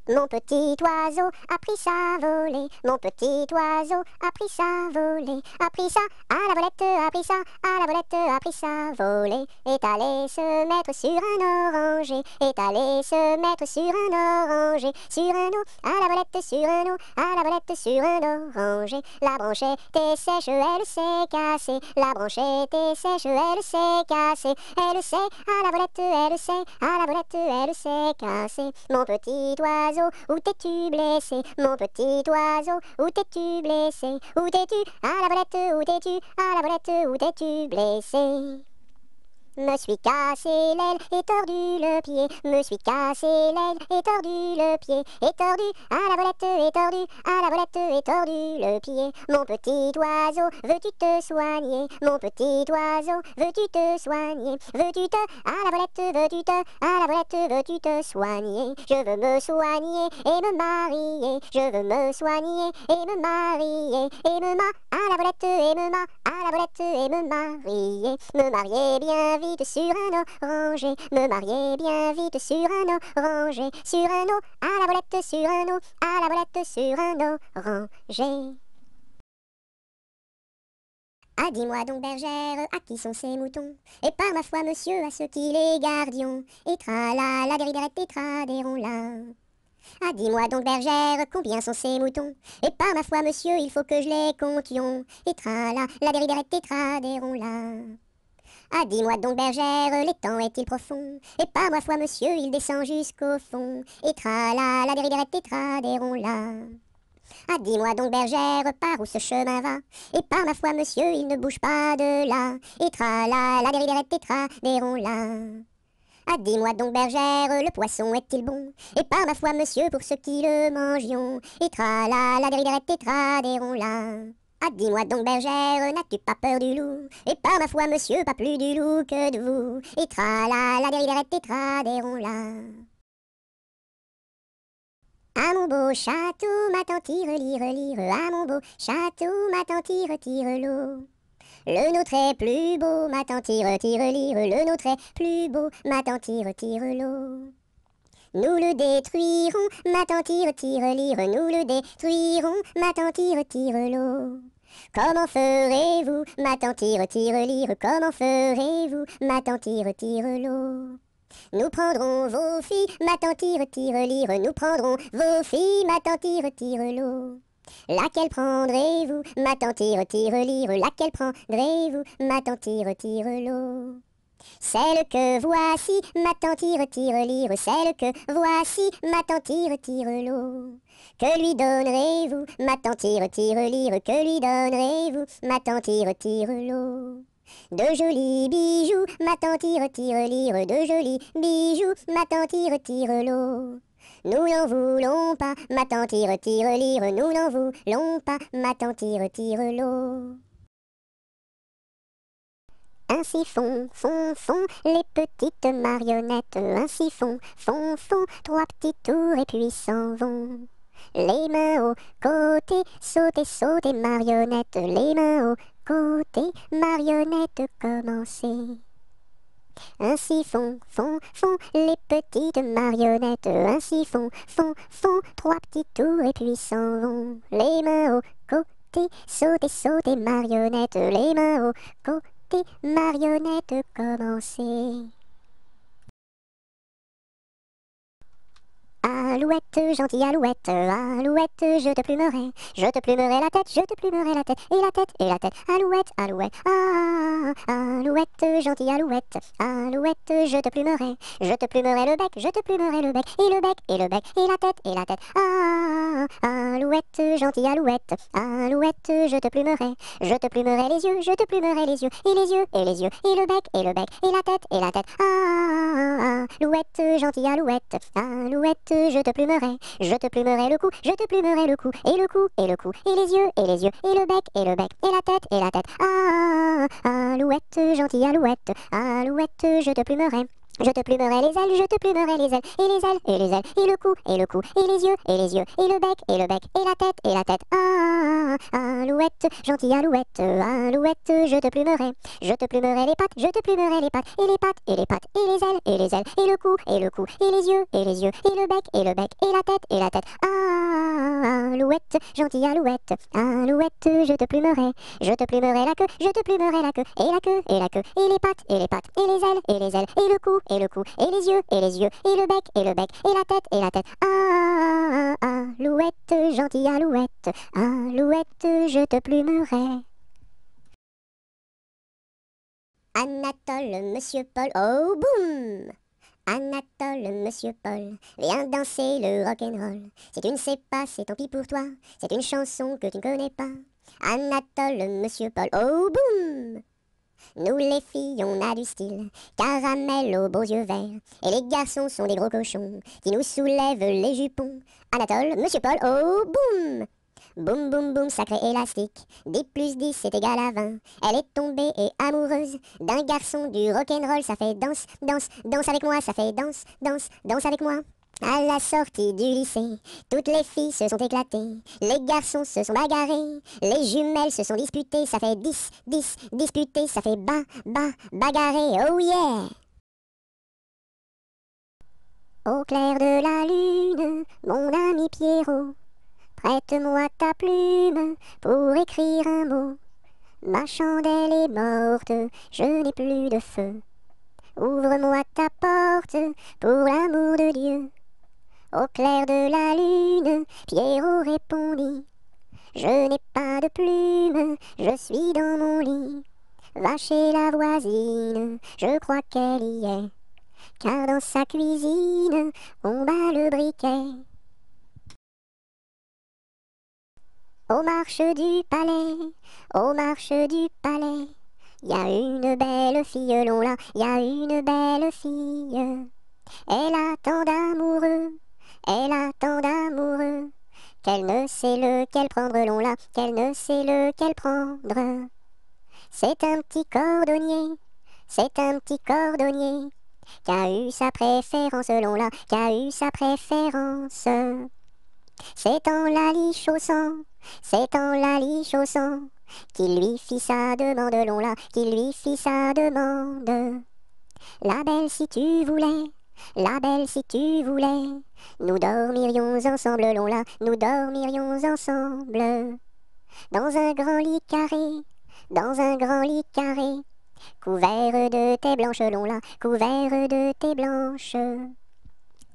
Mon petit oiseau a pris sa volée, mon petit oiseau a pris sa volée, a pris ça à la volette, a pris ça à la volette, a pris sa volée, est allé se mettre sur un oranger, est allé se mettre sur un oranger, sur un eau, à la volette, sur un eau, à la volette, sur un oranger. La branche était sèche, elle s'est cassée, la branche était sèche, elle s'est cassée, elle s'est à la volette, elle s'est à la volette, elle s'est cassée. Mon petit oiseau, où t'es-tu blessé? Mon petit oiseau, où t'es-tu blessé? Où t'es-tu? À la volette, où t'es-tu? À la volette, où t'es-tu blessé? Me suis cassé l'aile et tordu le pied, me suis cassé l'aile et tordu le pied, et tordu à la volette, et tordu à la volette, et tordu le pied. Mon petit oiseau, veux-tu te soigner? Mon petit oiseau, veux-tu te soigner? Veux-tu te à la volette, veux-tu te à la volette, veux-tu te soigner? Je veux me soigner et me marier, je veux me soigner et me marier, et me à la volette, et me à la volette, et me marier bien vite sur un oranger, me marier bien vite sur un oranger, sur un eau, à la volette, sur un eau, à la volette, sur un oranger. Ah, dis-moi donc, bergère, à qui sont ces moutons? Et par ma foi, monsieur, à ceux qui les gardions. Et tra-la, dériderette, et tra-déron-la. Ah, dis-moi donc, bergère, combien sont ces moutons? Et par ma foi, monsieur, il faut que je les comptions. Et tra-la, dériderette, et tra-déron-la. Ah, dis-moi donc, bergère, l'étang est-il profond? Et par ma foi, monsieur, il descend jusqu'au fond. Et tra-la, dériderette, et tra-déron-la. Ah, dis-moi donc, bergère, par où ce chemin va? Et par ma foi, monsieur, il ne bouge pas de là. Et tra-la, dériderette, et tra-déron-la. Ah, dis-moi donc, bergère, le poisson est-il bon? Et par ma foi, monsieur, pour ceux qui le mangions. Et tra-la, dériderette, et tra-déron-la. Ah, dis-moi donc, bergère, n'as-tu pas peur du loup? Et par ma foi, monsieur, pas plus du loup que de vous. Et tra-la, dériderette, et tra-déron-la. Ah, mon beau château, ma tante tire, lire, ah, mon beau château, ma tante tire, l'eau. Le nôtre est plus beau, ma tante tire, lire, le nôtre est plus beau, ma tante tire, l'eau. Nous le détruirons, ma tante tire, lire, nous le détruirons, ma tante tire, l'eau. Comment ferez-vous, ma tante tire, lire, comment ferez-vous, ma tante tire, l'eau? Nous prendrons vos filles, ma tante lire, nous prendrons vos filles, ma tante tire, l'eau. Laquelle prendrez-vous, ma tante lire, laquelle prendrez-vous, ma tante tire, l'eau? Celle que voici, ma tante lire, celle que voici, ma tante tire, l'eau. Que lui donnerez-vous, ma tante lire, que lui donnerez-vous, ma tante tire, l'eau? De jolis bijoux, ma tante lire, de jolis bijoux, ma tante tire, l'eau. Nous n'en voulons pas, ma tante lire, nous n'en voulons pas, ma tante tire, l'eau. Ainsi font, les petites marionnettes, ainsi font, trois petits tours et puis s'en vont. Les mains au côté, sautez, marionnettes, les mains au côté, marionnettes, commencez. Ainsi font, les petites marionnettes, ainsi font, trois petits tours et puis s'en vont. Les mains au côté, sautez, marionnettes, les mains au côté, marionnettes, commencez. Alouette, gentille alouette, alouette, je te plumerai la tête, je te plumerai la tête, et la tête, et la tête, alouette, alouette, ah, alouette, gentille alouette, alouette, je te plumerai le bec, je te plumerai le bec, et le bec, et le bec, et la tête, ah, alouette, gentille alouette, alouette, je te plumerai les yeux, je te plumerai les yeux, et les yeux, et les yeux, et le bec, et le bec, et la tête, ah, alouette, gentille alouette, alouette, je te plumerai le cou, je te plumerai le cou, et le cou, et le cou, et les yeux, et les yeux, et le bec, et la tête, ah, alouette, gentille alouette, alouette, je te plumerai Je te plumerai les ailes, je te plumerai les ailes, et les ailes, et les ailes, et le cou, et le cou, et les yeux, et les yeux, et le bec, et le bec, et la tête, alouette, gentille alouette, alouette, je te plumerai les pattes, je te plumerai les pattes, et les pattes, et les pattes, et les ailes, et les ailes, et le cou, et le cou, et les yeux, et les yeux, et le bec, et la tête, alouette, gentille alouette, alouette, je te plumerai la queue, je te plumerai la queue, et la queue, et la queue, et les pattes, et les pattes, et les ailes, et les ailes, et le cou, et le cou, et les yeux, et les yeux, et le bec, et la tête, alouette, gentille alouette, alouette, je te plumerai. Anatole, Monsieur Paul, oh boum! Anatole, Monsieur Paul, viens danser le rock'n'roll. Si tu ne sais pas, c'est tant pis pour toi, c'est une chanson que tu ne connais pas. Anatole, Monsieur Paul, oh boum! Nous les filles, on a du style, caramel aux beaux yeux verts. Et les garçons sont des gros cochons qui nous soulèvent les jupons. Anatole, Monsieur Paul, oh boum! Boum boum boum, sacré élastique, 10 plus 10 c'est égal à 20. Elle est tombée et amoureuse d'un garçon du rock'n'roll, ça fait danse, danse, danse avec moi, ça fait danse, danse, danse avec moi. À la sortie du lycée, toutes les filles se sont éclatées, les garçons se sont bagarrés, les jumelles se sont disputées, ça fait 10, 10, disputé, ça fait bagarré, oh yeah! Au clair de la lune, mon ami Pierrot, prête-moi ta plume pour écrire un mot. Ma chandelle est morte, je n'ai plus de feu. Ouvre-moi ta porte pour l'amour de Dieu. Au clair de la lune, Pierrot répondit: je n'ai pas de plume, je suis dans mon lit. Va chez la voisine, je crois qu'elle y est, car dans sa cuisine, on bat le briquet. Aux marches du palais, aux marches du palais, y a une belle fille, là, y a une belle fille. Elle a tant d'amoureux, elle a tant d'amoureux, qu'elle ne sait lequel prendre, là, qu'elle ne sait lequel prendre. C'est un petit cordonnier, c'est un petit cordonnier, qui a eu sa préférence, là, qui a eu sa préférence. C'est en la lichaussant, c'est en la lichaussant, qu'il lui fit sa demande, là, qu'il lui fit sa demande. La belle si tu voulais, la belle si tu voulais, nous dormirions ensemble, là, nous dormirions ensemble. Dans un grand lit carré, dans un grand lit carré, couvert de tais blanches, là, couvert de tais blanches.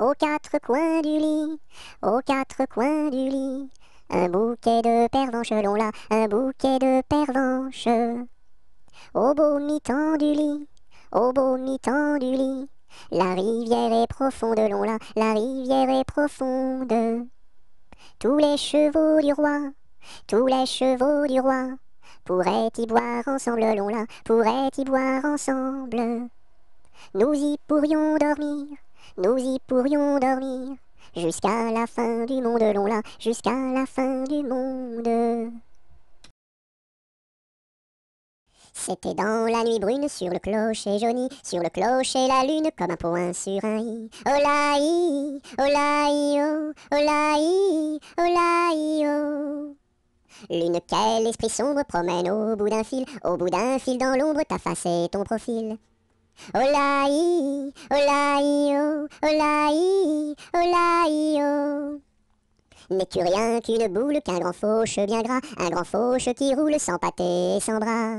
Aux quatre coins du lit, aux quatre coins du lit, un bouquet de pervenches, là, un bouquet de pervenches. Au beau mi-temps du lit, au beau mi-temps du lit, la rivière est profonde, là, la rivière est profonde. Tous les chevaux du roi, tous les chevaux du roi, pourraient y boire ensemble, là, pourraient y boire ensemble. Nous y pourrions dormir, nous y pourrions dormir, jusqu'à la fin du monde, là, jusqu'à la fin du monde. C'était dans la nuit brune, sur le clocher jauni, sur le clocher la lune, comme un point sur un i. Olaï, olaï, oh, olaï, olaï, oh. Lune, quel esprit sombre promène au bout d'un fil dans l'ombre, ta face et ton profil. Olaï, olaï, oh, olaï, olaï, oh. N'es-tu rien qu'une boule, qu'un grand fauche bien gras, un grand fauche qui roule sans pâté et sans bras?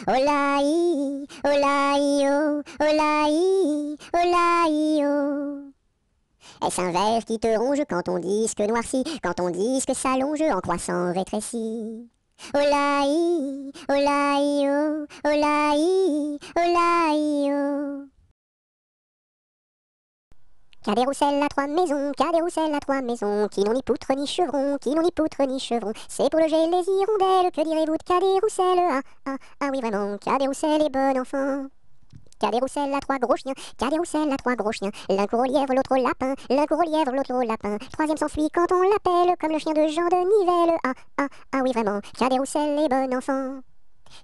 Olaï, olaï, oh, olaï, olaï, oh. Est-ce un ver qui te ronge quand ton disque noircit, quand ton disque s'allonge en croissant rétréci? Olaï, olaï, oh, olaï, olaï, oh. Qu'a des rousselles à trois maisons, qu'a des rousselles à trois maisons, qui n'ont ni poutre ni chevron, qui n'ont ni poutre ni chevron. C'est pour loger les hirondelles, que direz-vous de qu'a des rousselles? Ah oui vraiment, qu'a des rousselles et bon enfant. Qu'a des rousselles à trois gros chiens, qu'a des rousselles à trois gros chiens. L'un court au lièvre, l'autre au lapin, l'un court au lièvre, l'autre au lapin. Troisième s'enfuit quand on l'appelle, comme le chien de Jean de Nivelle. Ah oui vraiment, qu'a des rousselles et bon enfant.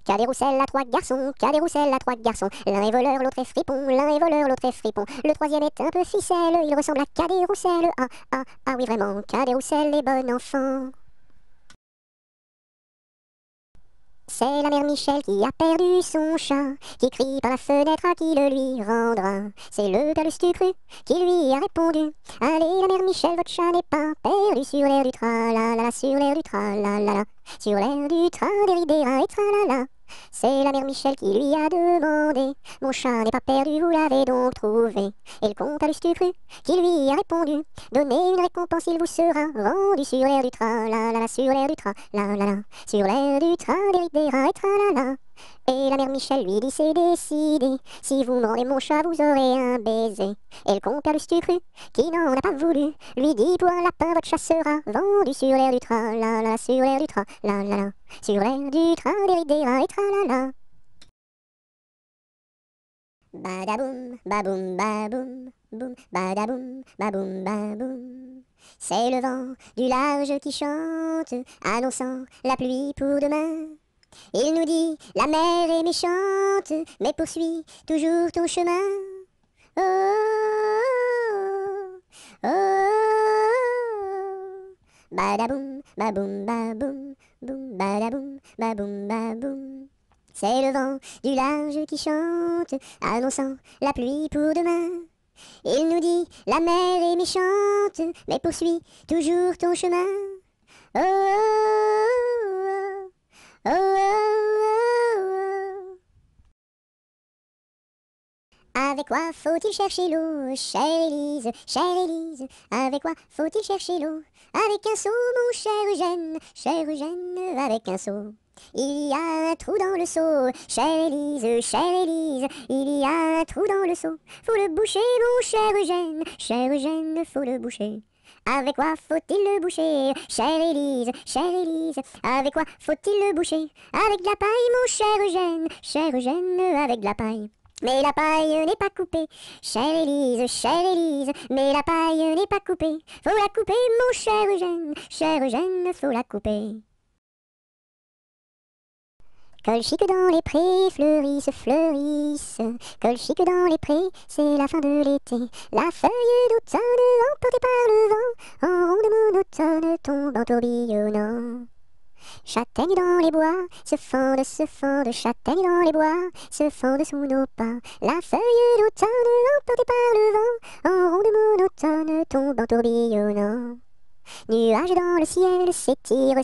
Cadet Roussel a 3 garçons, Cadet Roussel a 3 garçons. L'un est voleur, l'autre est fripon, l'un est voleur, l'autre est fripon. Le troisième est un peu ficelle, il ressemble à Cadet Roussel. Ah, ah, ah oui vraiment, Cadet Roussel est bon enfant. C'est la mère Michel qui a perdu son chat, qui crie par la fenêtre à qui le lui rendra. C'est le père Lustucru qui lui a répondu: allez la mère Michel, votre chat n'est pas perdu sur l'air du tra-la-la-la, sur l'air du tra-la-la-la, sur l'air du tra-des-ri-des-ra et tra-la-la. C'est la mère Michel qui lui a demandé: mon chat n'est pas perdu, vous l'avez donc trouvé? Et le comte à Lustucru qui lui a répondu: donnez une récompense, il vous sera rendu sur l'air du tra-la-la-la, sur l'air du tra-la-la-la, sur l'air du tra-des-ri-des-ra et tra-la-la. Et la mère Michel lui dit: c'est décidé, si vous me rendez mon chat, vous aurez un baiser. Et le compère Lustucru, qui n'en a pas voulu, lui dit: pour un lapin, votre chat sera vendu sur l'air du tra-la-la, sur l'air du tra-la-la-la, sur l'air du tra-des-ri-des-ra et tra-la-la. Badaboum, baboum, baboum, boum, badaboum, baboum, baboum. C'est le vent du large qui chante, annonçant la pluie pour demain. Il nous dit: la mer est méchante, mais poursuis toujours ton chemin. Oh, oh, oh, oh. Badaboum, baboum, baboum, boum, badaboum, baboum, baboum. C'est le vent du large qui chante, annonçant la pluie pour demain. Il nous dit: la mer est méchante, mais poursuis toujours ton chemin. Oh, oh, oh, oh, oh, oh. Avec quoi faut-il chercher l'eau, chère Élise, chère Élise? Avec quoi faut-il chercher l'eau? Avec un seau, mon cher Eugène, avec un seau. Il y a un trou dans le seau, chère Élise, il y a un trou dans le seau. Faut le boucher, mon cher Eugène, faut le boucher. Avec quoi faut-il le boucher, chère Élise, avec quoi faut-il le boucher? Avec de la paille, mon cher Eugène, avec de la paille. Mais la paille n'est pas coupée, chère Élise, mais la paille n'est pas coupée. Faut la couper, mon cher Eugène, faut la couper. Colchique dans les prés, fleurissent. Colchique dans les prés, c'est la fin de l'été. La feuille d'automne, emportée par le vent, en ronde monotone, tombe en tourbillonnant. Châtaignes dans les bois, se fendent, châtaignes dans les bois, se fendent sous nos pas. La feuille d'automne, emportée par le vent, en ronde monotone, tombe en tourbillonnant. Nuages dans le ciel, s'étire,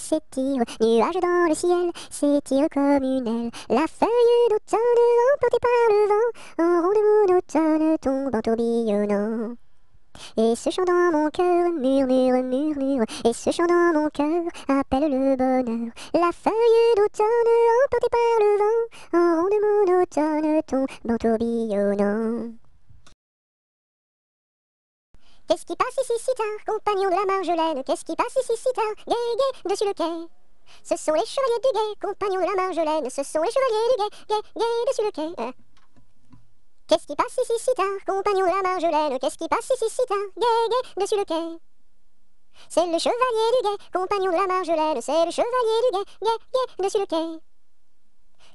nuages dans le ciel, s'étire comme une aile. La feuille d'automne, emportée par le vent, en ronde monotone, tombe en tourbillonnant. Et ce chant dans mon cœur murmure, et ce chant dans mon cœur appelle le bonheur. La feuille d'automne, emportée par le vent, en ronde monotone, tombe en tourbillonnant. Qu'est-ce qui passe ici si tard, compagnon de la Marjolaine? Qu'est-ce qui passe ici si tard, gai, gai, dessus le quai? Ce sont les chevaliers du guet, compagnons de la Marjolaine. Ce sont les chevaliers du guet, gai, gai, dessus le quai. Qu'est-ce qui passe ici si tard, compagnons de la Marjolaine? Qu'est-ce qui passe ici si tard, gai, gai, dessus le quai? C'est le chevalier du guet, compagnon de la Marjolaine. C'est le chevalier du guet, gai, gai, dessus le quai.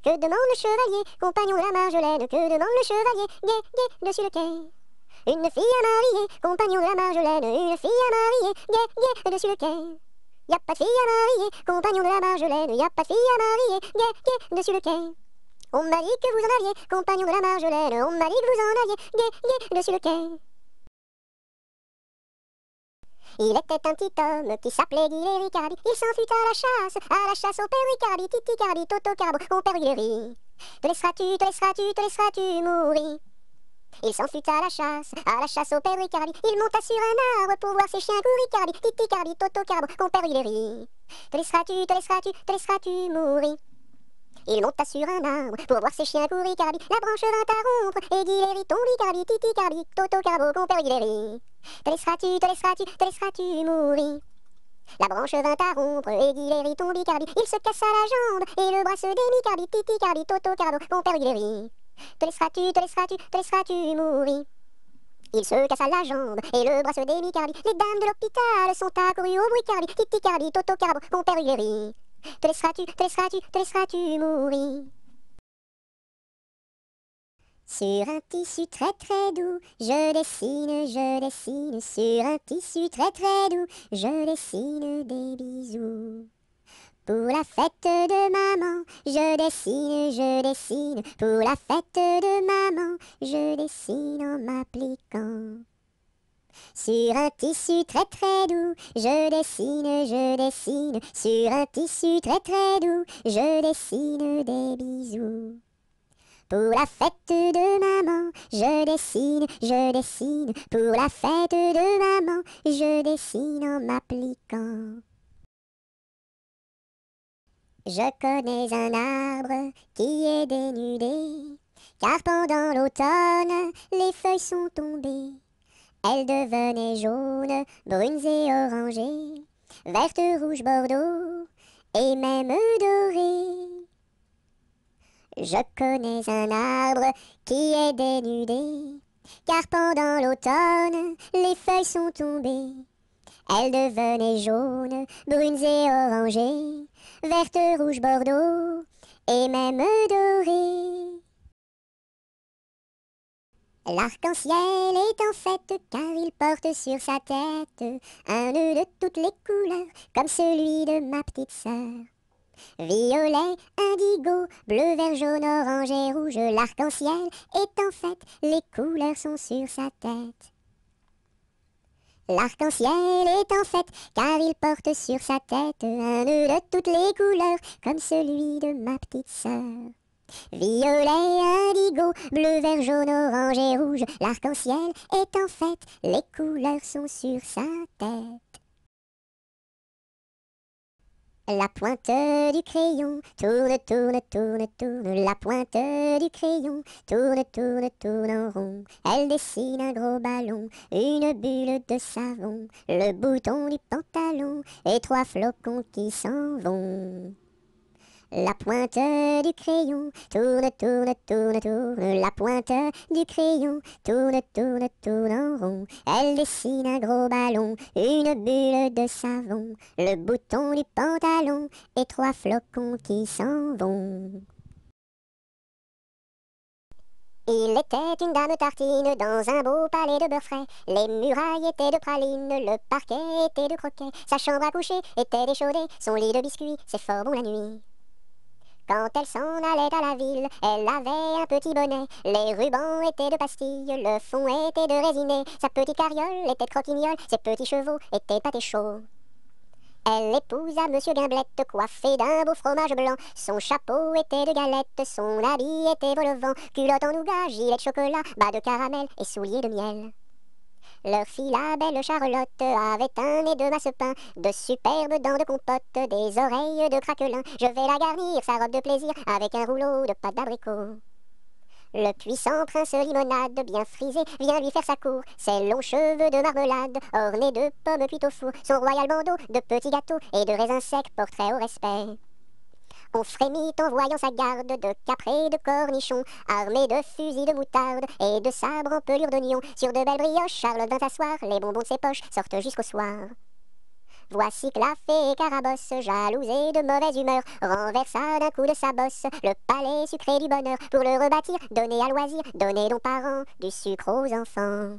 Que demande le chevalier, compagnon de la Marjolaine? Que demande le chevalier, gai, gai, dessus le quai? Une fille à marier, compagnon de la Marjolaine, une fille à marier, gai, gai, dessus le quai. Y a pas de fille à marier, compagnon de la Marjolaine, y a pas de fille à marier, gai, gai, dessus le quai. On m'a dit que vous en aviez, compagnon de la Marjolaine, on m'a dit que vous en aviez, gai, gai, dessus le quai. Il était un petit homme qui s'appelait Guy Ricardi. Il s'en fut à la chasse au père Ricardi, Titi Cardi, Toto Carbo, mon père Guilleri. Te laisseras-tu mourir? Il s'en fut à la chasse au père Ricardi. Il monta sur un arbre pour voir ses chiens courir, Ricardi, Titi Cardi, Toto Carbo, mon père Guilleri. Te laisseras-tu mourir? Il monta sur un arbre pour voir ses chiens courir, Ricardi. La branche vint à rompre et Guilleri tombe, Ricardi, Titi Cardi, Toto Carbo, mon père Guilleri. Te laisseras-tu mourir? La branche vint à rompre et Guilleri tombe, Ricardi. Il se cassa la jambe et le bras se démit, Cardi, Titi Cardi, Toto Carbo, mon père Guilleri. Te laisseras-tu mourir? Il se cassa la jambe et le bras se démit, Cardi. Les dames de l'hôpital sont accourues au bruit, Cardi, Titi Cardi, Toto Carbo, mon père Guilleri. te laisseras-tu mourir. Sur un tissu très très doux, je dessine, sur un tissu très très doux, je dessine des bisous. Pour la fête de maman, je dessine, pour la fête de maman, je dessine en m'appliquant. Sur un tissu très très doux, je dessine, sur un tissu très très doux, je dessine des bisous. Pour la fête de maman, je dessine, pour la fête de maman, je dessine en m'appliquant. Je connais un arbre qui est dénudé, car pendant l'automne, les feuilles sont tombées. Elles devenaient jaunes, brunes et orangées, vertes, rouges, bordeaux, et même dorées. Je connais un arbre qui est dénudé, car pendant l'automne, les feuilles sont tombées. Elles devenaient jaunes, brunes et orangées, vertes, rouges, bordeaux, et même dorées. L'arc-en-ciel est en fête car il porte sur sa tête un nœud de toutes les couleurs, comme celui de ma petite sœur. Violet, indigo, bleu, vert, jaune, orange et rouge, l'arc-en-ciel est en fête, les couleurs sont sur sa tête. L'arc-en-ciel est en fête, car il porte sur sa tête un nœud de toutes les couleurs, comme celui de ma petite sœur. Violet, indigo, bleu, vert, jaune, orange et rouge, l'arc-en-ciel est en fête, les couleurs sont sur sa tête. La pointe du crayon tourne, tourne, tourne, tourne, la pointe du crayon tourne, tourne, tourne en rond. Elle dessine un gros ballon, une bulle de savon, le bouton du pantalon et 3 flocons qui s'en vont. La pointe du crayon tourne, tourne, tourne, tourne, la pointe du crayon tourne, tourne, tourne en rond. Elle dessine un gros ballon, une bulle de savon, le bouton du pantalon et 3 flocons qui s'en vont. Il était une dame tartine dans un beau palais de beurre frais. Les murailles étaient de praline, le parquet était de croquet. Sa chambre à coucher était d'échaudée, son lit de biscuits, c'est fort bon la nuit. Quand elle s'en allait à la ville, elle avait un petit bonnet. Les rubans étaient de pastilles, le fond était de résiné. Sa petite carriole était de croquignole, ses petits chevaux étaient de pâté chaud. Elle épousa Monsieur Gimblette, coiffé d'un beau fromage blanc. Son chapeau était de galette, son habit était vol-au-vent. Culotte en nougat, gilet de chocolat, bas de caramel et souliers de miel. Leur fille, la belle Charlotte, avait un nez de massepain, de superbes dents de compote, des oreilles de craquelin. Je vais la garnir, sa robe de plaisir, avec un rouleau de pâte d'abricot. Le puissant prince limonade, bien frisé, vient lui faire sa cour. Ses longs cheveux de marmelade, ornés de pommes cuites au four. Son royal bandeau de petits gâteaux et de raisins secs, portrait au respect. On frémit en voyant sa garde de capres et de cornichons, armés de fusils de moutarde et de sabres en pelure d'oignon. Sur de belles brioches, Charlotte vint s'asseoir, les bonbons de ses poches sortent jusqu'au soir. Voici que la fée Carabosse, jalouse et de mauvaise humeur, renversa d'un coup de sa bosse le palais sucré du bonheur. Pour le rebâtir, donner à loisir, donner donc parents du sucre aux enfants.